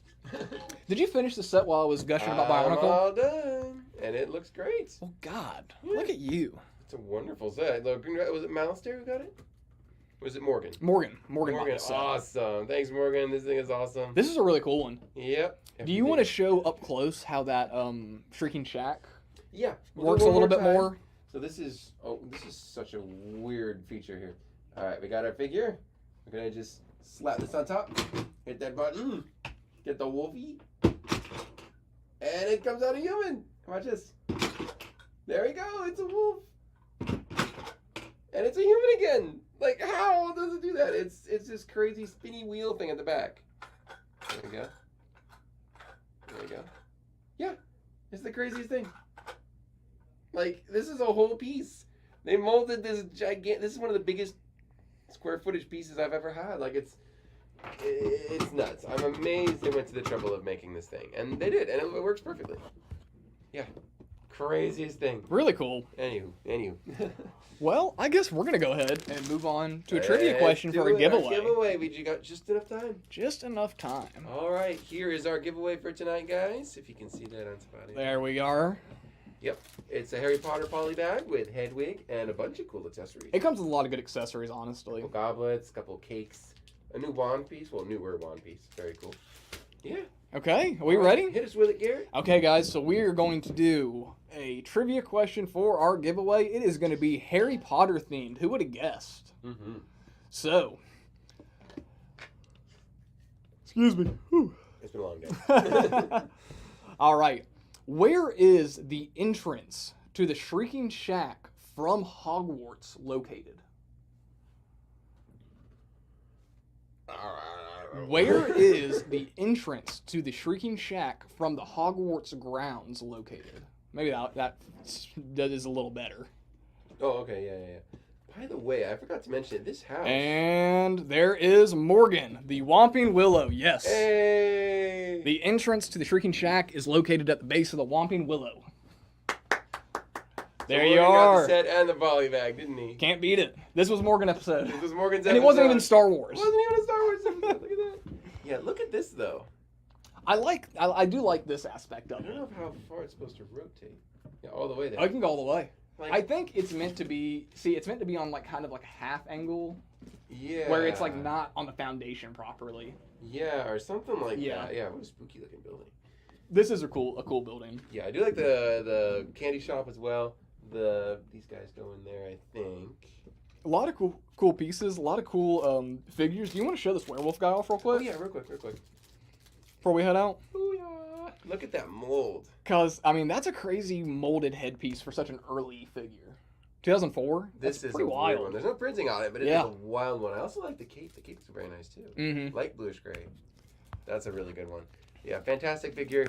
Did you finish the set while I was gushing about I'm Bionicle? all done, and it looks great. Oh God! Yeah. Look at you, It's a wonderful set. Look, was it Malister who got it? Or was it Morgan? Morgan bought the set. Awesome. Thanks, Morgan. This thing is awesome. This is a really cool one. Yep. Do you want to show up close how that Shrieking Shack Yeah. works a little bit more? So this is such a weird feature here. All right, we got our figure. We're gonna just slap this on top, hit that button, get the wolfie, and it comes out a human. Watch this. There we go. It's a wolf, and it's a human again. Like, how does it do that? It's this crazy spinny wheel thing at the back. There we go. There we go. Yeah, it's the craziest thing. Like, this is a whole piece. They molded this gigantic. This is one of the biggest square footage pieces I've ever had. Like, it's nuts. I'm amazed they went to the trouble of making this thing, and they did, and it works perfectly. Yeah, craziest thing. Really cool. Anywho. Well, I guess we're gonna go ahead and move on to a trivia question Let's for do a it. Our giveaway. giveaway. We got just enough time. Just enough time. All right, here is our giveaway for tonight, guys. If you can see that on Spotty. There we are. Yep, it's a Harry Potter poly bag with head wig and a bunch of cool accessories. It comes with a lot of good accessories, honestly. Couple goblets, couple cakes, a new wand piece. Well, newer wand piece. Very cool. Yeah. Okay, are we All right, ready? Hit us with it, Garrett. Okay, guys, so we are going to do a trivia question for our giveaway. It is going to be Harry Potter themed. Who would have guessed? Mm-hmm. So, excuse me. Whew. It's been a long day. All right. Where is the entrance to the Shrieking Shack from Hogwarts located? Where is the entrance to the Shrieking Shack from the Hogwarts grounds located? Maybe that is a little better. Oh, okay, yeah. By the way, I forgot to mention this house. And there is Morgan, the Whomping Willow. Yes. Hey! The entrance to the Shrieking Shack is located at the base of the Whomping Willow. There you Morgan got are. the set and the volley bag, didn't he? Can't beat it. This was Morgan episode. This was Morgan's And it wasn't even episode. Star Wars. It wasn't even a Star Wars episode. Look at that. Yeah, look at this though. I do like this aspect I of don't it. know how far it's supposed to rotate. Yeah, all the way there. I can go all the way. Like, I think it's meant to be. See, it's meant to be on like kind of like a half angle, yeah. where it's like not on the foundation properly. Yeah, or something like Yeah. that. Yeah, what a spooky looking building. This is a cool building. Yeah, I do like the candy shop as well. These guys go in there, I think. A lot of cool pieces. A lot of cool figures. Do you want to show this werewolf guy off real quick? Oh yeah, real quick. Before we head out. Booyah! Look at that mold. Cause I mean that's a crazy molded headpiece for such an early figure. 2004. This That's is pretty a weird wild. one. There's no printing on it, but it is Yeah. a wild one. I also like the cape. The capes are very nice too. Mm-hmm. Light bluish gray. That's a really good one. Yeah, fantastic figure.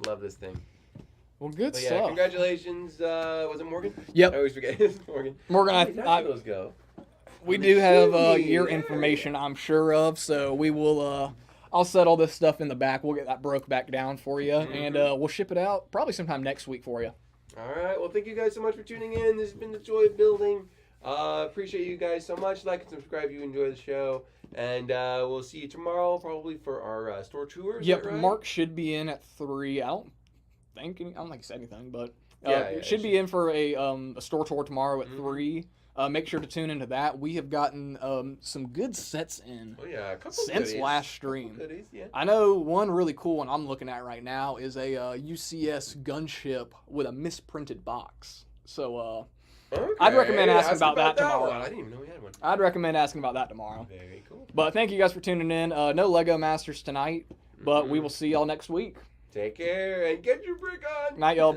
Love this thing. Well, good But yeah, stuff. congratulations. Was it Morgan? Yep. I always forget. It's Morgan. Morgan, How did those go? we The do have chimney, your yeah. information, I'm sure of. So we will. I'll set all this stuff in the back. We'll get that broke back down for you, and we'll ship it out probably sometime next week for you. All right. Well, thank you guys so much for tuning in. This has been the Joy of Building. Appreciate you guys so much. Like and subscribe if you enjoy the show. And we'll see you tomorrow probably for our store tour. Is Yep, that right? Mark should be in at 3. I don't think he said anything, but Yeah, should be in for a store tour tomorrow at Mhm. 3. Make sure to tune into that. We have gotten some good sets in Oh yeah, a couple since goodies. last Couple stream. goodies, yeah. I know one really cool one I'm looking at right now is a UCS gunship with a misprinted box. So Okay. I'd recommend asking Ask about that tomorrow. one. I didn't even know we had one. I'd recommend asking about that tomorrow. Very cool. But thank you guys for tuning in. No Lego Masters tonight, but we will see y'all next week. Take care and get your brick on. Night, y'all.